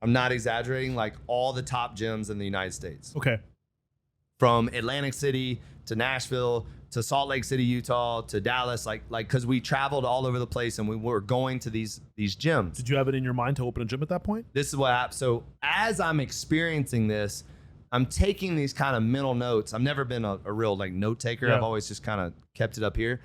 I'm not exaggerating, like all the top gyms in the United States. Okay. From Atlantic City to Nashville to Salt Lake City, Utah to Dallas, like because we traveled all over the place and we were going to these gyms. Did you have it in your mind to open a gym at that point? This is what happened. So as I'm experiencing this, I'm taking these kind of mental notes. I've never been a real like note taker. Yeah. I've always just kind of kept it up here.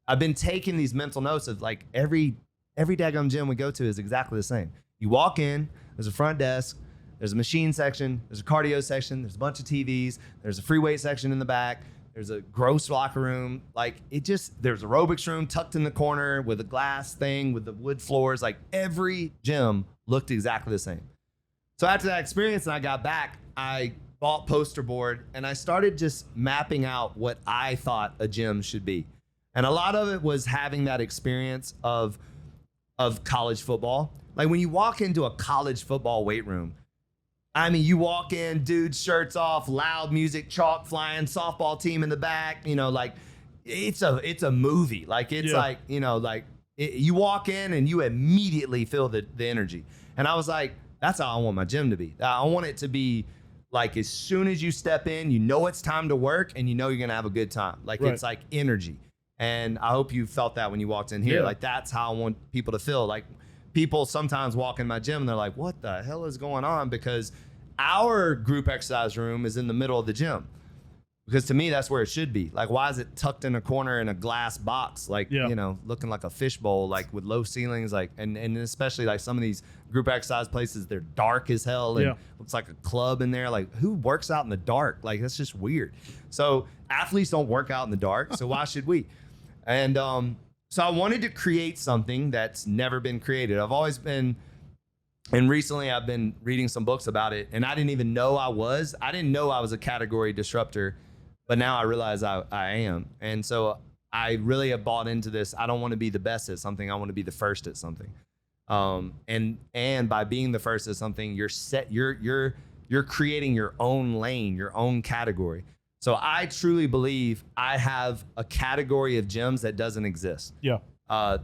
I've been taking these mental notes of like every daggum gym we go to is exactly the same. You walk in, there's a front desk, there's a machine section, there's a cardio section, there's a bunch of TVs, there's a free weight section in the back, there's a gross locker room. Like there's a aerobics room tucked in the corner with a glass thing with the wood floors. Like every gym looked exactly the same. So after that experience and I got back, I bought poster board and I started just mapping out what I thought a gym should be. And a lot of it was having that experience of college football. Like when you walk into a college football weight room, I mean, you walk in, dudes, shirts off, loud music, chalk flying, softball team in the back. You know, like it's a movie. Like it's like, you know, like you walk in and you immediately feel the energy. And I was like, that's how I want my gym to be. I want it to be like as soon as you step in, you know it's time to work and you know you're gonna have a good time. Like it's like energy. And I hope you felt that when you walked in here. Yeah. Like that's how I want people to feel. Like people sometimes walk in my gym and they're like, what the hell is going on? Because our group exercise room is in the middle of the gym. Because to me, that's where it should be. Like, why is it tucked in a corner in a glass box? Like, you know, looking like a fishbowl, like with low ceilings, like, and especially like some of these group exercise places, they're dark as hell and looks like a club in there. Like, who works out in the dark? Like, that's just weird. So athletes don't work out in the dark. So why should we? And so I wanted to create something that's never been created. I've always been, and recently I've been reading some books about it, and I didn't even know I didn't know I was a category disruptor, but now I realize I am. And so I really have bought into this. I don't want to be the best at something. I want to be the first at something. And by being the first at something, you're creating your own lane, your own category. So I truly believe I have a category of gyms that doesn't exist. Yeah.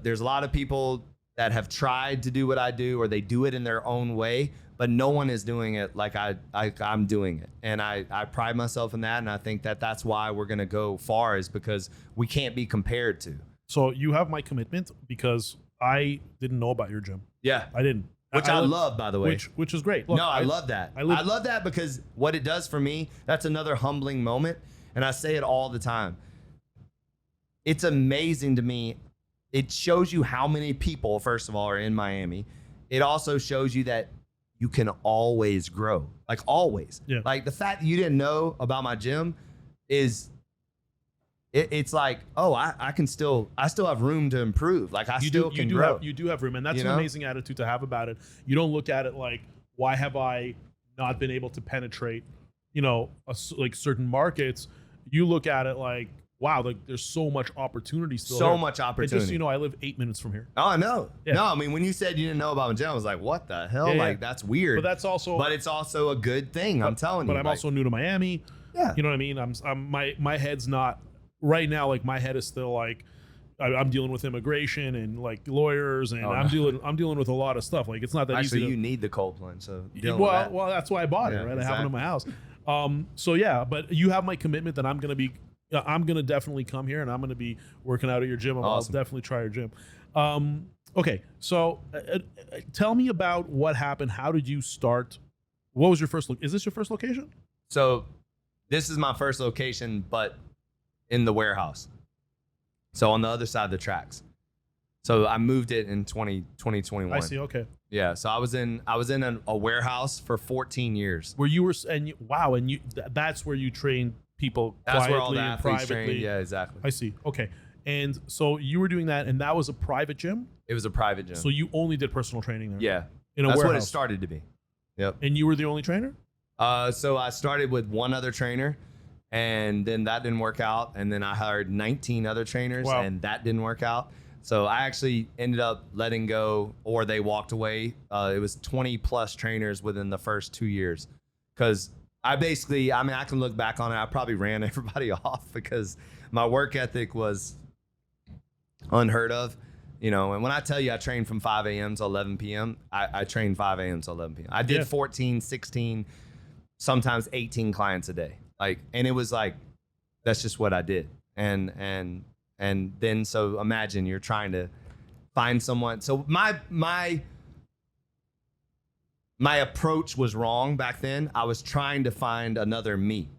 There's a lot of people that have tried to do what I do, or they do it in their own way, but no one is doing it like I'm doing it. And I pride myself in that. And I think that that's why we're going to go far, is because we can't be compared to. So you have my commitment, because I didn't know about your gym. Yeah. I didn't. Which I love, by the way. Which is great. Look, no, I love that. I love that because what it does for me, that's another humbling moment. And I say it all the time. It's amazing to me. It shows you how many people, first of all, are in Miami. It also shows you that you can always grow. Like always. Yeah. Like the fact that you didn't know about my gym is, it's like, oh, I still have room to improve. Like I still can grow. You do have room. And that's an amazing attitude to have about it. You don't look at it like, why have I not been able to penetrate, like certain markets? You look at it like, wow, like there's so much opportunity still. So much opportunity. And just, I live 8 minutes from here. Oh, no. Yeah. No, I mean, when you said you didn't know about my gym, I was like, what the hell? Like, that's weird. But it's also a good thing. I'm telling you. But I'm also new to Miami. Yeah. You know what I mean? My head's not right now. Like my head is still like, I'm dealing with immigration and like lawyers, and I'm dealing with a lot of stuff. Like it's not that actually easy. You need the cold plunge, so well, that's why I bought it, right? Exactly. I have it in my house. So yeah, but you have my commitment that I'm gonna definitely come here, and I'm gonna be working out at your gym. Awesome. I'll definitely try your gym. Okay, so tell me about what happened. How did you start? What was your first look? Is this your first location? So this is my first location, but in the warehouse. So on the other side of the tracks. So I moved it in 2021. I see. Okay. Yeah. So I was in a warehouse for 14 years. That's where you trained people. That's quietly where all the and athletes privately. trained. Yeah, exactly. I see. Okay. And so you were doing that, and that was a private gym? It was a private gym. So you only did personal training there? Yeah. That's warehouse. What it started to be. Yep. And you were the only trainer? So I started with one other trainer, and then that didn't work out. And then I hired 19 other trainers, and that didn't work out. So I actually ended up letting go, or they walked away. It was 20 plus trainers within the first 2 years. Because I can look back on it. I probably ran everybody off because my work ethic was unheard of. And when I tell you I trained from 5 a.m. to 11 p.m., I trained 5 a.m. to 11 p.m. I did 14, 16, sometimes 18 clients a day. And it was like, that's just what I did. And then, so imagine you're trying to find someone. So my approach was wrong back then. I was trying to find another me,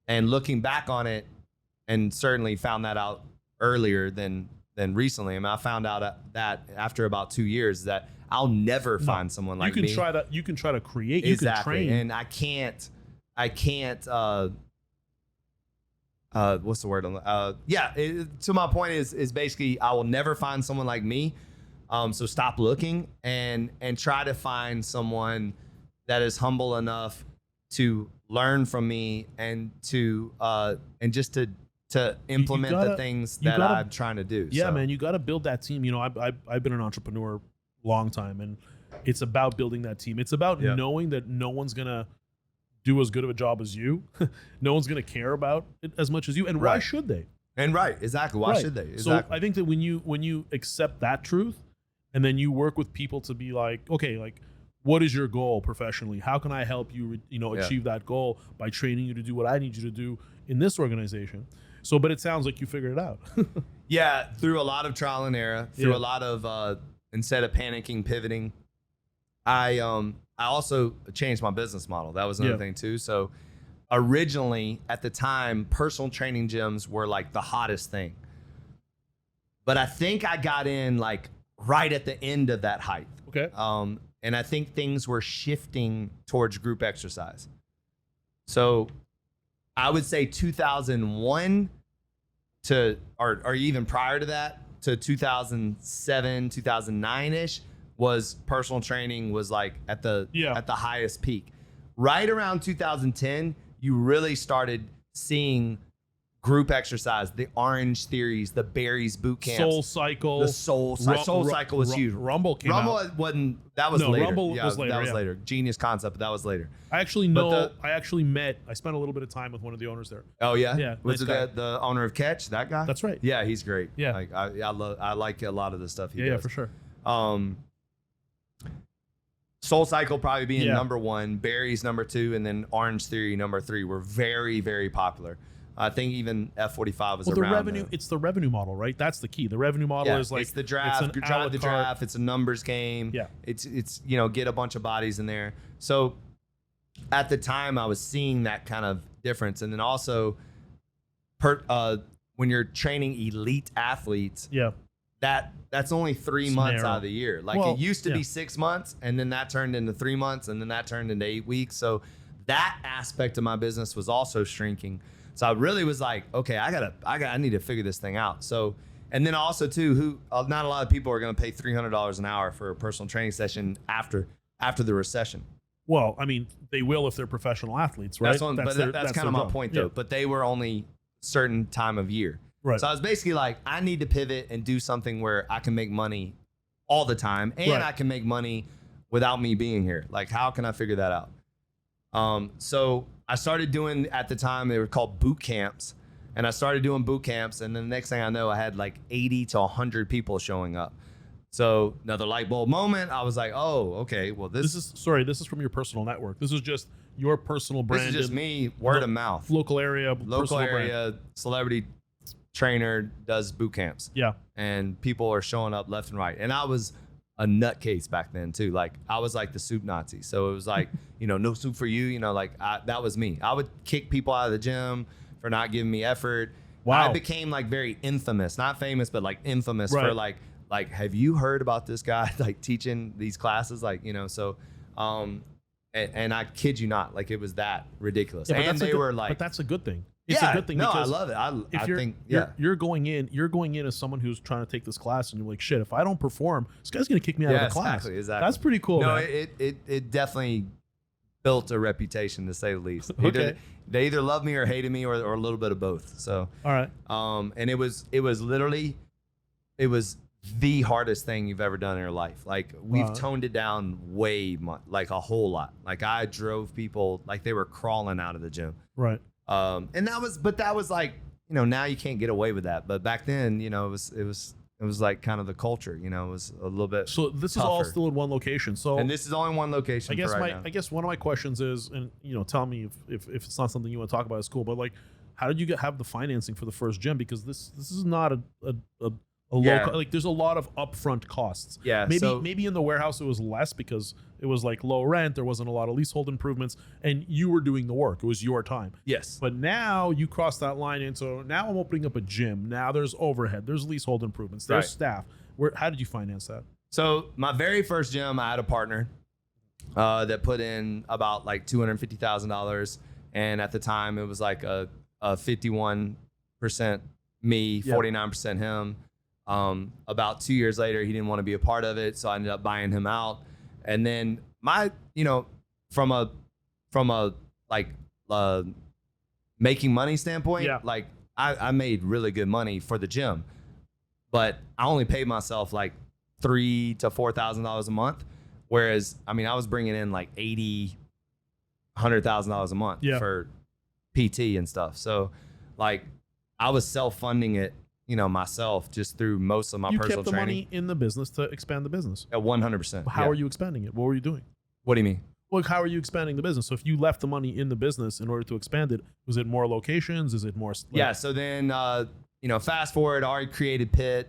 and looking back on it, and certainly found that out earlier than recently. I mean, I found out that after about 2 years that I'll never find someone like me. You can try to create. Exactly. You can train. And I can't, what's the word? So my point is basically I will never find someone like me. So stop looking and try to find someone that is humble enough to learn from me and to and just to implement the things that I'm trying to do. Yeah, man, you got to build that team. I've been an entrepreneur long time, and It's about building that team. It's about Yeah. knowing that no one's going to do as good of a job as you. No one's going to care about it as much as you. And why Right. should they? And right, exactly. Why Right. should they? Exactly. So I think that when you accept that truth, and then you work with people to be like, okay, like, what is your goal professionally? How can I help you, achieve that goal by training you to do what I need you to do in this organization? So, but it sounds like you figured it out. Yeah, through a lot of trial and error, through Yeah. a lot of instead of panicking, pivoting. I also changed my business model. That was another Yeah. thing too. So originally at the time, personal training gyms were like the hottest thing. But I think I got in like right at the end of that hype. Okay. And I think things were shifting towards group exercise. So I would say 2001 or even prior to that, to 2007, 2009-ish, was personal training was like at the highest peak. Right around 2010, you really started seeing group exercise, the Orange Theories, the Berries boot camps, Soul Cycle. the Soul Cycle was huge. Rumble came Rumble out. wasn't. That was No, later. Rumble was later, That was yeah. later. Genius concept, but that was later. I actually But know. I spent a little bit of time with one of the owners there. Oh yeah, Yeah, Was nice it the owner of Catch? That guy? That's right. Yeah, he's great. Yeah. Like I like a lot of the stuff he Yeah, does. for sure. Soul Cycle probably being Yeah. number one, Berries number two, and then Orange Theory number three were very, very popular. I think even F45 was Well, the around. revenue, it's the revenue model, right? That's the key. The revenue model Yeah, is like it's the draft, it's an a la drive the carte. draft. It's a numbers game. Yeah. It's get a bunch of bodies in there. So at the time, I was seeing that kind of difference, and then also, when you're training elite athletes, Yeah. that's only 3 It's months narrow. out of the year. Like Well, it used to yeah. be 6 months, and then that turned into 3 months, and then that turned into 8 weeks. So that aspect of my business was also shrinking. So I really was like, okay, I need to figure this thing out. So, and then also too, not a lot of people are going to pay $300 an hour for a personal training session after the recession. Well, I mean, they will if they're professional athletes, right? That's kind their of my job. point Yeah. though. But they were only certain time of year. Right. So I was basically like, I need to pivot and do something where I can make money all the time, and Right. I can make money without me being here. Like, how can I figure that out? So I started doing, at the time, they were called boot camps. And I started doing boot camps. And then the next thing I know, I had like 80 to 100 people showing up. So another light bulb moment. I was like, oh, okay, well, this This is from your personal network. This is just your personal brand. is just me, word of mouth. Local area, Local personal area, brand. celebrity trainer does boot camps. Yeah. And people are showing up left and right. And I was a nutcase back then too. Like I was like the soup Nazi. So it was like, no soup for you. That was me. I would kick people out of the gym for not giving me effort. Wow. I became like very infamous, not famous, but like infamous for Right. like, have you heard about this guy like teaching these classes? And I kid you not, like it was that ridiculous. Yeah, but and that's a they good- were like, but that's a good thing. It's yeah, a good thing no, I because love it. if I you're, think, you're going in as someone who's trying to take this class and you're like, shit, if I don't perform, this guy's gonna kick me out of the class. Exactly. That's pretty cool. No, man. it definitely built a reputation, to say the least. Okay. They either loved me or hated me, or a little bit of both. So, All right. and it was literally, it was the hardest thing you've ever done in your life. Like we've Wow. toned it down way much, like a whole lot. Like I drove people like they were crawling out of the gym. Right. And that was like, now you can't get away with that. But back then, it was like kind of the culture, it was a little bit. So this is all tougher. still in one location. So And this is only one location. I guess for right now. I guess one of my questions is, and tell me if it's not something you want to talk about at school, but like, how did you have the financing for the first gym? Because this is not a Yeah. low, like there's a lot of upfront costs. Yeah, Maybe so- maybe in the warehouse it was less because it was like low rent, there wasn't a lot of leasehold improvements, and you were doing the work. It was your time. Yes. But now you cross that line into, now I'm opening up a gym. Now there's overhead, there's leasehold improvements, there's Right. staff. How did you finance that? So my very first gym, I had a partner that put in about like $250,000, and at the time it was like a 51% me, Yeah. 49% him. About 2 years later, he didn't want to be a part of it, so I ended up buying him out. And then from a like making money standpoint, Yeah. like I made really good money for the gym, but I only paid myself like $3,000 to $4,000 a month. Whereas, I mean, I was bringing in like $100,000 a month for PT and stuff. So like I was self-funding it, you know, myself just through most of my personal training. You kept the money in the business to expand the business. At 100%. How are you expanding it? What were you doing? What do you mean? Well, how are you expanding the business? So if you left the money in the business in order to expand it, was it more locations? Is it more? Yeah. So then, you know, fast forward, I already created Pitt.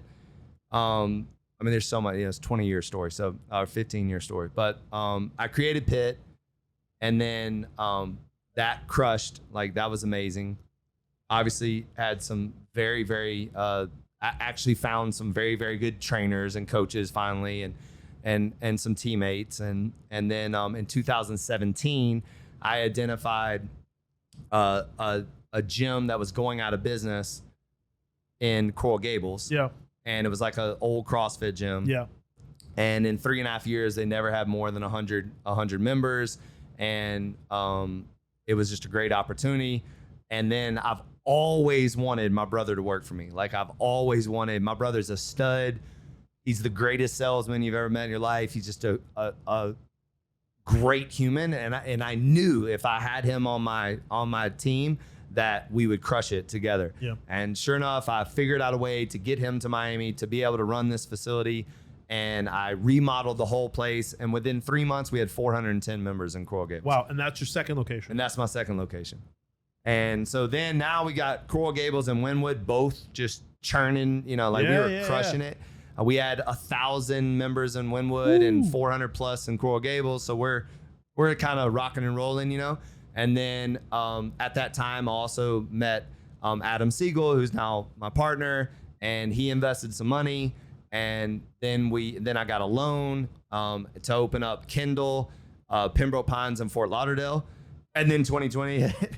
I mean, there's so much, it's a 20-year story. So, 15-year story, but, I created Pitt, and then, that crushed, like that was amazing. Obviously had some very, very, I actually found some very, very good trainers and coaches finally, and some teammates. And then, in 2017, I identified, a gym that was going out of business in Coral Gables. Yeah. And it was like an old CrossFit gym. Yeah. And in 3.5 years, they never had more than 100 members. And it was just a great opportunity. And then I've always wanted my brother to work for me. Like I've always wanted, my brother's a stud. He's the greatest salesman you've ever met in your life. He's just a great human. And I knew if I had him on my team, that we would crush it together. Yeah. And sure enough, I figured out a way to get him to Miami to be able to run this facility. And I remodeled the whole place. And within 3 months, we had 410 members in Coral Gables. Wow. And that's your second location. And that's my second location. And so then now we got Coral Gables and Wynwood both just churning, you know, like we were crushing it. We had 1,000 members in Wynwood and 400 plus in Coral Gables. So we're kind of rocking and rolling, you know. And then at that time, I also met Adam Siegel, who's now my partner, and he invested some money. And then I got a loan to open up Kendall, Pembroke Pines, and Fort Lauderdale. And then 2020 hit,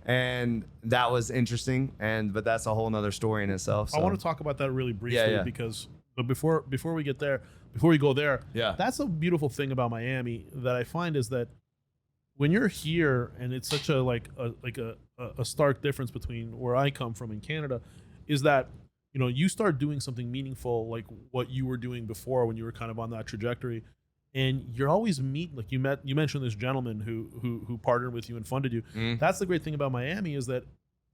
and that was interesting. But that's a whole nother story in itself. So. I want to talk about that really briefly because, but before we get there, before we go there, that's a beautiful thing about Miami that I find is that when you're here, and it's such a stark difference between where I come from in Canada, is that, you know, you start doing something meaningful like what you were doing before when you were kind of on that trajectory, and you're always you mentioned this gentleman who partnered with you and funded you. That's the great thing about Miami, is that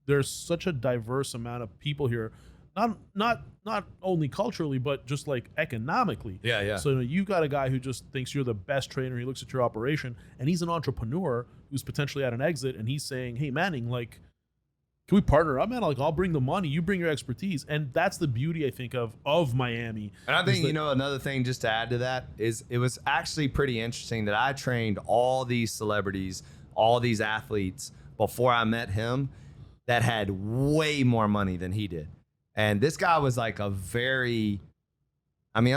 there's such a diverse amount of people here. Not only culturally, but just like economically. Yeah. So, you know, you got a guy who just thinks you're the best trainer. He looks at your operation, and he's an entrepreneur who's potentially at an exit, and he's saying, "Hey, Manning, like, can we partner up, man? Like, I'll bring the money, you bring your expertise." And that's the beauty, I think, of Miami. And I think, you know, another thing just to add to that is it was actually pretty interesting that I trained all these celebrities, all these athletes before I met him that had way more money than he did. And this guy was like I'm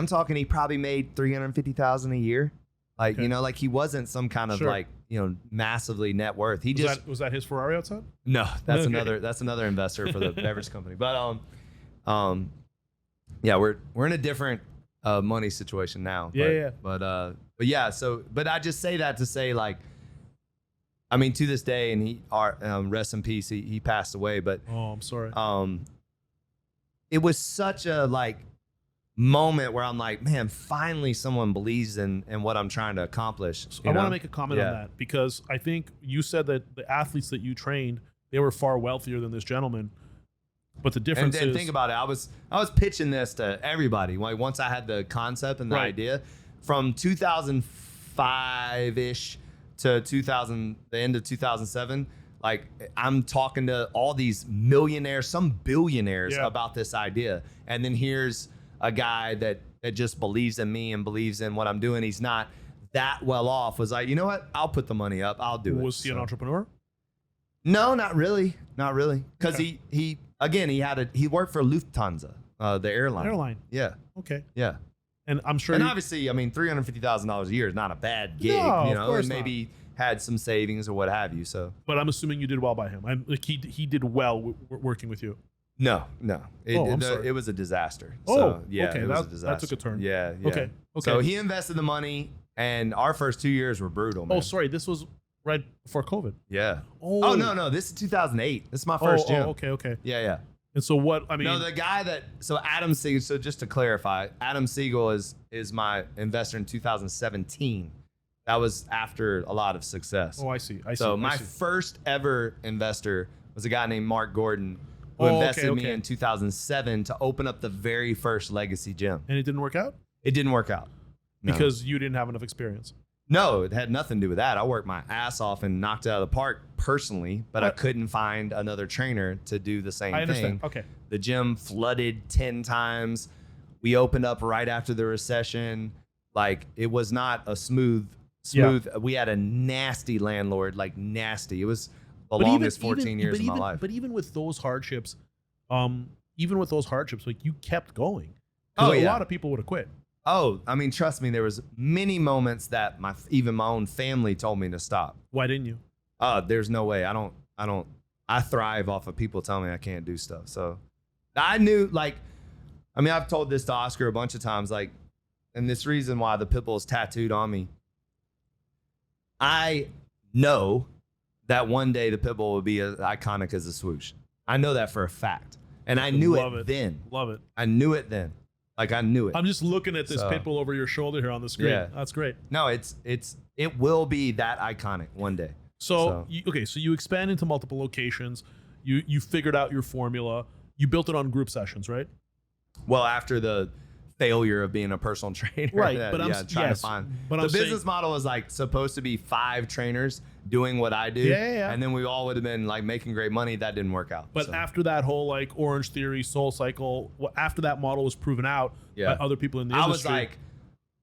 talking, he probably made $350,000 a year. Like, you know, like he wasn't some kind of like, you know, massively net worth. He was that his Ferrari outside? No, that's another investor for the beverage company. But, yeah, we're in a different, money situation now. But I just say that to say, like, I mean, to this day, and rest in peace, he passed away, but. Oh, I'm sorry. It was such a moment where I'm like, man, finally someone believes in what I'm trying to accomplish. So I want to make a comment on that, because I think you said that the athletes that you trained, they were far wealthier than this gentleman. But the difference is, think about it. I was pitching this to everybody. Like once I had the concept and the idea, from 2005-ish to the end of 2007. Like I'm talking to all these millionaires, some billionaires about this idea. And then here's a guy that just believes in me and believes in what I'm doing. He's not that well off. Was like, you know what? I'll put the money up. I'll do it. Was he an entrepreneur? No, not really. Not really. Because he worked for Lufthansa, the airline. Yeah. Okay. Yeah. And I'm sure. And obviously, I mean, $350,000 a year is not a bad gig. No, you know, of course and maybe had some savings or what have you. So, but I'm assuming you did well by him. He did well working with you. No. It was a disaster. So, it was a disaster. That took a turn. Yeah. Okay. So he invested the money, and our first 2 years were brutal, man. Oh, sorry. This was right before COVID. Yeah. Oh, no. This is 2008. This is my first gym. Oh, okay. Yeah. And so what, I mean. No, the guy so Adam Siegel, so just to clarify, Adam Siegel is my investor in 2017. That was after a lot of success. Oh, I see. So my first ever investor was a guy named Mark Gordon, who invested me in 2007 to open up the very first Legacy gym. And it didn't work out? It didn't work out. No. Because you didn't have enough experience. No, it had nothing to do with that. I worked my ass off and knocked it out of the park personally, but I couldn't find another trainer to do the same thing. Okay. The gym flooded 10 times. We opened up right after the recession. Like, it was not a smooth. Yeah. We had a nasty landlord, like nasty. It was the longest 14 years of my life. But even with those hardships, like, you kept going. Oh, a lot of people would have quit. Oh, I mean, trust me, there was many moments that even my own family told me to stop. Why didn't you? There's no way. I thrive off of people telling me I can't do stuff. So I knew, like, I mean, I've told this to Oscar a bunch of times, like, and this reason why the Pitbull is tattooed on me. I know that one day the Pitbull will be as iconic as a swoosh. I know that for a fact. And I knew it then. Love it. I knew it then. Like, I knew it. I'm just looking at this Pitbull over your shoulder here on the screen. Yeah. That's great. No, it will be that iconic one day. So you expand into multiple locations. You figured out your formula. You built it on group sessions, right? Well, after the failure of being a personal trainer, right? The business model was like supposed to be 5 trainers doing what I do, and then we all would have been like making great money. That didn't work out. But after that whole like Orange Theory, Soul Cycle, after that model was proven out by other people in the industry, I was like,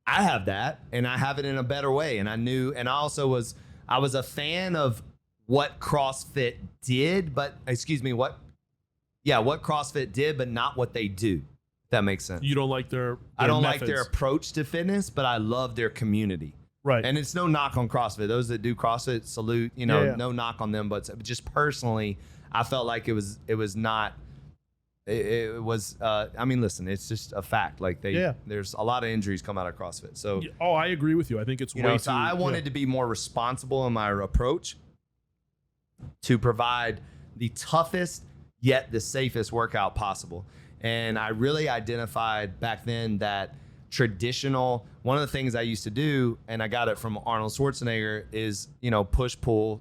I have that, and I have it in a better way. And I knew, and I was a fan of what CrossFit did, what CrossFit did, but not what they do. If that makes sense. You don't like their I don't methods. like their approach to fitness, but I love their community. Right. And it's no knock on CrossFit. Those that do CrossFit, salute, no knock on them. But just personally, I felt like it was not, I mean, listen, it's just a fact. Like there's a lot of injuries come out of CrossFit. So, I agree with you. I think it's so I wanted to be more responsible in my approach to provide the toughest yet the safest workout possible. And I really identified back then that one of the things I used to do, and I got it from Arnold Schwarzenegger, is, push, pull.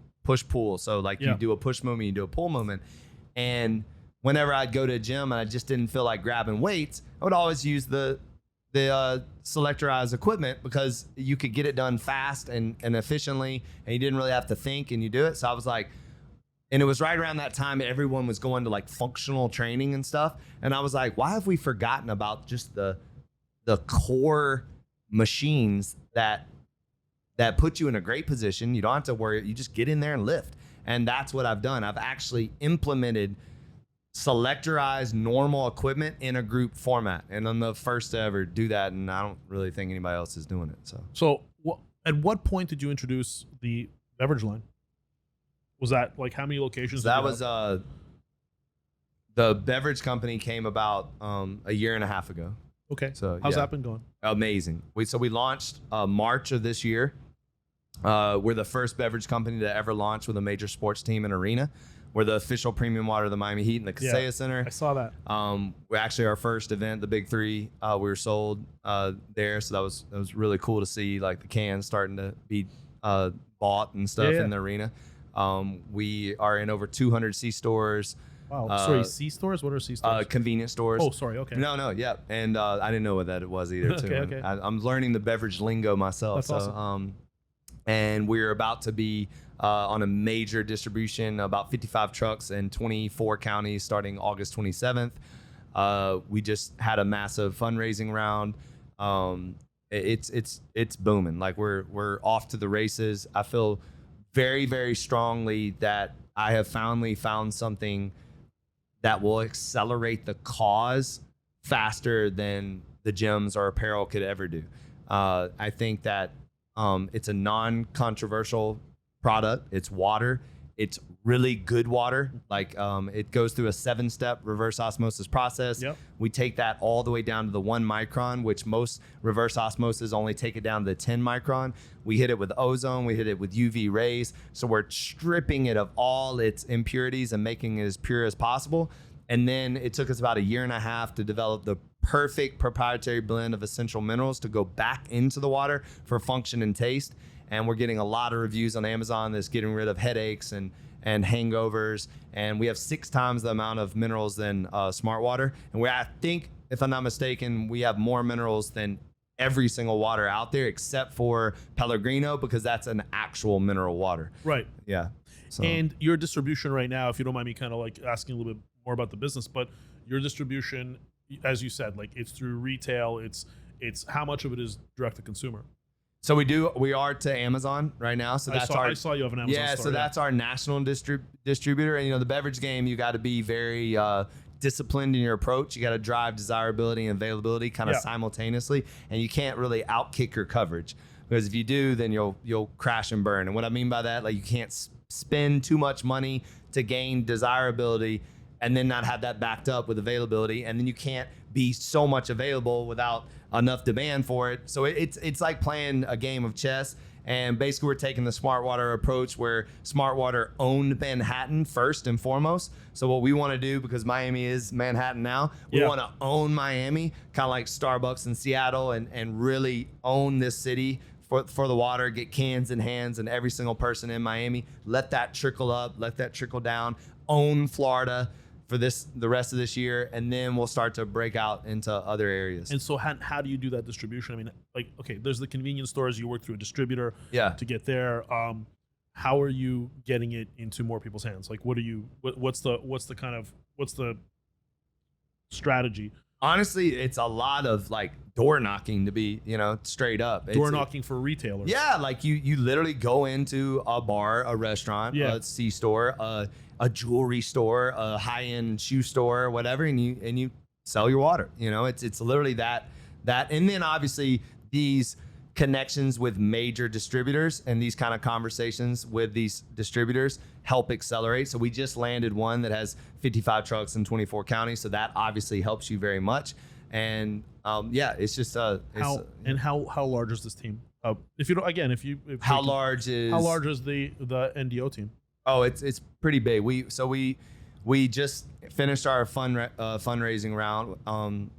So like you do a push movement, you do a pull movement. And whenever I'd go to a gym and I just didn't feel like grabbing weights, I would always use the selectorized equipment because you could get it done fast and efficiently, and you didn't really have to think, and you do it. So I was like, and it was right around that time everyone was going to like functional training and stuff. And I was like, why have we forgotten about just the core machines that put you in a great position? You don't have to worry. You just get in there and lift. And that's what I've done. I've actually implemented selectorized normal equipment in a group format. And I'm the first to ever do that. And I don't really think anybody else is doing it. So at what point did you introduce the beverage line? Was that like how many locations? That was the beverage company came about a year and a half ago. Okay. So how's that been going? Amazing. We launched March of this year. We're the first beverage company to ever launch with a major sports team and arena. We're the official premium water of the Miami Heat in the Kaseya Center. I saw that. We're actually our first event, the Big Three. We were sold there, so that was really cool to see, like the cans starting to be bought and stuff in the arena. We are in over 200 C stores. Wow. Sorry, C stores? What are C stores? Convenience stores. Oh, sorry. Okay. No, yeah. And I didn't know what that was either, too. Okay. I'm learning the beverage lingo myself. That's awesome. And we're about to be on a major distribution, about 55 trucks in 24 counties starting August 27th. We just had a massive fundraising round. It's booming. Like we're off to the races. I feel very, very strongly that I have finally found something that will accelerate the cause faster than the gyms or apparel could ever do. I think that it's a non-controversial product. It's water. It's really good water. Like it goes through a 7-step reverse osmosis process. Yep. We take that all the way down to the 1 micron, which most reverse osmosis only take it down to the 10 micron. We hit it with ozone. We hit it with UV rays. So we're stripping it of all its impurities and making it as pure as possible. And then it took us about 1.5 years to develop the perfect proprietary blend of essential minerals to go back into the water for function and taste. And we're getting a lot of reviews on Amazon that's getting rid of headaches and hangovers. And we have 6 times the amount of minerals than Smart Water. And I think, if I'm not mistaken, we have more minerals than every single water out there except for Pellegrino, because that's an actual mineral water. Right. Yeah. So. And your distribution right now, if you don't mind me kind of like asking a little bit more about the business, but your distribution, as you said, like it's through retail, it's how much of it is direct to consumer? So we are to Amazon right now. So that's I saw you have an Amazon store. So that's our national distributor. And the beverage game, you got to be very disciplined in your approach. You got to drive desirability and availability kind of simultaneously, and you can't really outkick your coverage, because if you do, then you'll crash and burn. And what I mean by that, like, you can't spend too much money to gain desirability and then not have that backed up with availability, and then you can't be so much available without enough demand for it. So it's like playing a game of chess. And basically, we're taking the Smart Water approach, where Smart Water owned Manhattan first and foremost. So what we want to do, because Miami is Manhattan now, we want to own Miami, kind of like Starbucks in Seattle, and really own this city for the water, get cans in hands and every single person in Miami. Let that trickle up, let that trickle down, own Florida for the rest of this year, and then we'll start to break out into other areas. And so how do you do that distribution? I mean, like, okay, there's the convenience stores, you work through a distributor to get there. How are you getting it into more people's hands? Like, what's the strategy? Honestly, it's a lot of like door knocking, to be, straight up. Door knocking for retailers. Yeah, like you literally go into a bar, a restaurant, a C-store, a jewelry store, a high-end shoe store, whatever, and you sell your water. It's literally that. And then obviously these connections with major distributors and these kind of conversations with these distributors help accelerate. So we just landed one that has 55 trucks in 24 counties. So that obviously helps you very much. And it's just how large is this team? How large is the NDO team? Oh, it's pretty big. We just finished our fundraising round.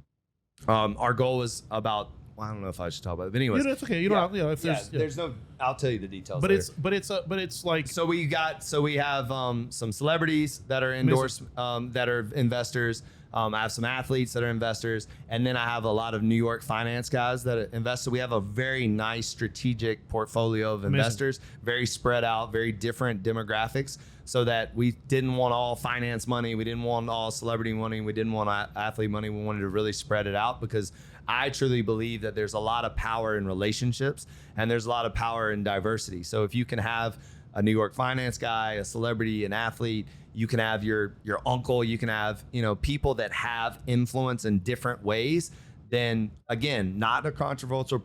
Our goal was about, I don't know if I should talk about it, but anyways. Yeah, that's okay. You don't have, if there's no, I'll tell you the details. But later. it's like, so we have some celebrities that are endorsed, that are investors. I have some athletes that are investors, and then I have a lot of New York finance guys that invest. So we have a very nice strategic portfolio of investors, very spread out, very different demographics, so that we didn't want all finance money, we didn't want all celebrity money, we didn't want athlete money. We wanted to really spread it out, because I truly believe that there's a lot of power in relationships, and there's a lot of power in diversity. So if you can have a New York finance guy, a celebrity, an athlete, you can have your uncle, you can have, people that have influence in different ways. Then again, not a controversial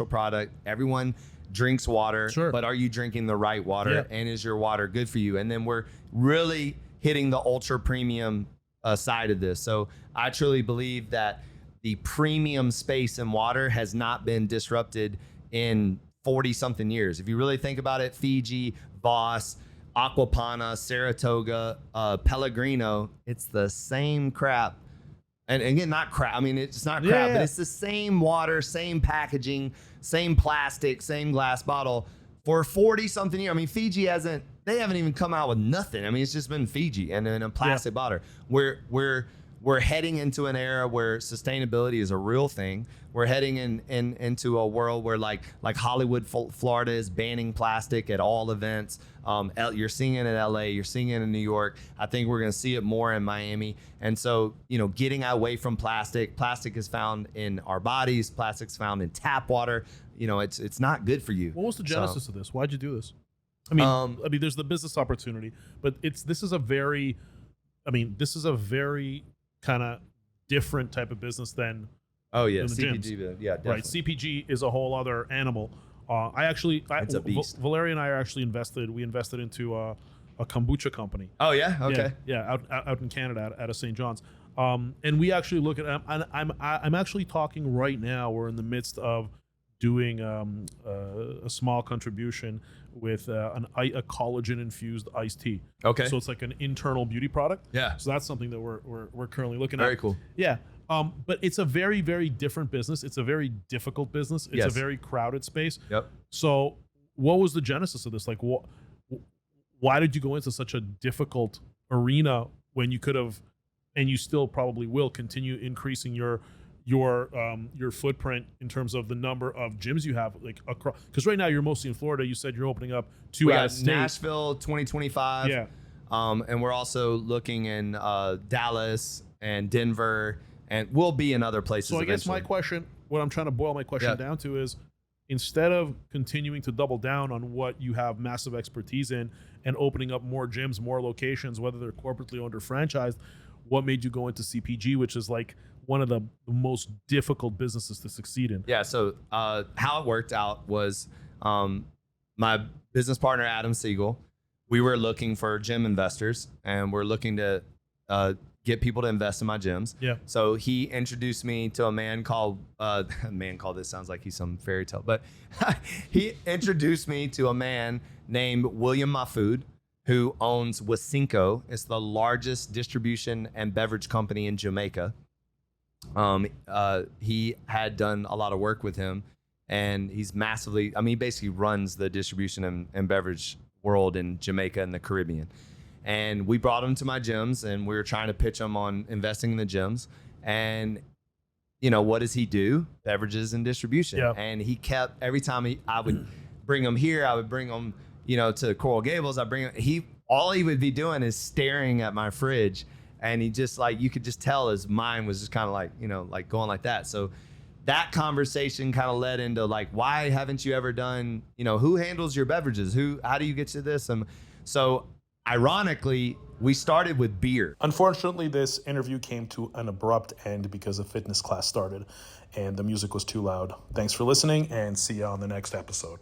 product. Everyone drinks water, but are you drinking the right water? And is your water good for you? And then we're really hitting the ultra premium side of this. So I truly believe that the premium space in water has not been disrupted in 40 something years. If you really think about it, Fiji, Voss, Aquapana, Saratoga, Pellegrino, it's the same crap. And again, not crap. I mean, it's not crap, but it's the same water, same packaging, same plastic, same glass bottle for 40 something years. I mean, Fiji they haven't even come out with nothing. I mean, it's just been Fiji and then a plastic bottle. We're heading into an era where sustainability is a real thing. We're heading into a world where like Hollywood, Florida is banning plastic at all events. You're seeing it in LA, you're seeing it in New York. I think we're going to see it more in Miami. And so, getting away from plastic. Plastic is found in our bodies. Plastic's found in tap water. It's not good for you. What was the genesis of this? Why'd you do this? I mean, there's the business opportunity, but this is a very kind of different type of business than CPG, definitely. Right, CPG is a whole other animal. It's a beast. Valeria and I are actually invested into a kombucha company. Oh yeah, okay. Out in Canada out of St. John's, and we actually look at. I'm actually talking right now. We're in the midst of doing a small contribution with a collagen infused iced tea. Okay. So it's like an internal beauty product. Yeah. So that's something that we're currently looking at. Very cool. Yeah. But it's a very, very different business. It's a very difficult business. It's a very crowded space. Yep. So what was the genesis of this? Like, why did you go into such a difficult arena when you could have, and you still probably will continue increasing your footprint in terms of the number of gyms you have, like across? Because right now you're mostly in Florida. You said you're opening up two out of state. Nashville 2025. Yeah. And we're also looking in Dallas and Denver, and we'll be in other places. So I guess eventually. my question, what I'm trying to boil my question down to is, instead of continuing to double down on what you have massive expertise in and opening up more gyms, more locations, whether they're corporately owned or franchised, what made you go into CPG, which is like one of the most difficult businesses to succeed in? Yeah. So how it worked out was my business partner, Adam Siegel, we were looking for gym investors, and we're looking to get people to invest in my gyms. Yeah. So he introduced me to a man called, this sounds like he's some fairy tale, but he introduced me to a man named William Mahfood, who owns Wasinko. It's the largest distribution and beverage company in Jamaica. He had done a lot of work with him, and he's massively, he basically runs the distribution and beverage world in Jamaica and the Caribbean. And we brought him to my gyms, and we were trying to pitch him on investing in the gyms. And, what does he do? Beverages and distribution. Yep. And he kept, every time I would bring him here, I would bring him, to Coral Gables. All he would be doing is staring at my fridge. And he just you could just tell his mind was just kind of like going like that. So that conversation kind of led into why haven't you ever done, who handles your beverages? How do you get to this? And so ironically, we started with beer. Unfortunately, this interview came to an abrupt end because a fitness class started and the music was too loud. Thanks for listening, and see you on the next episode.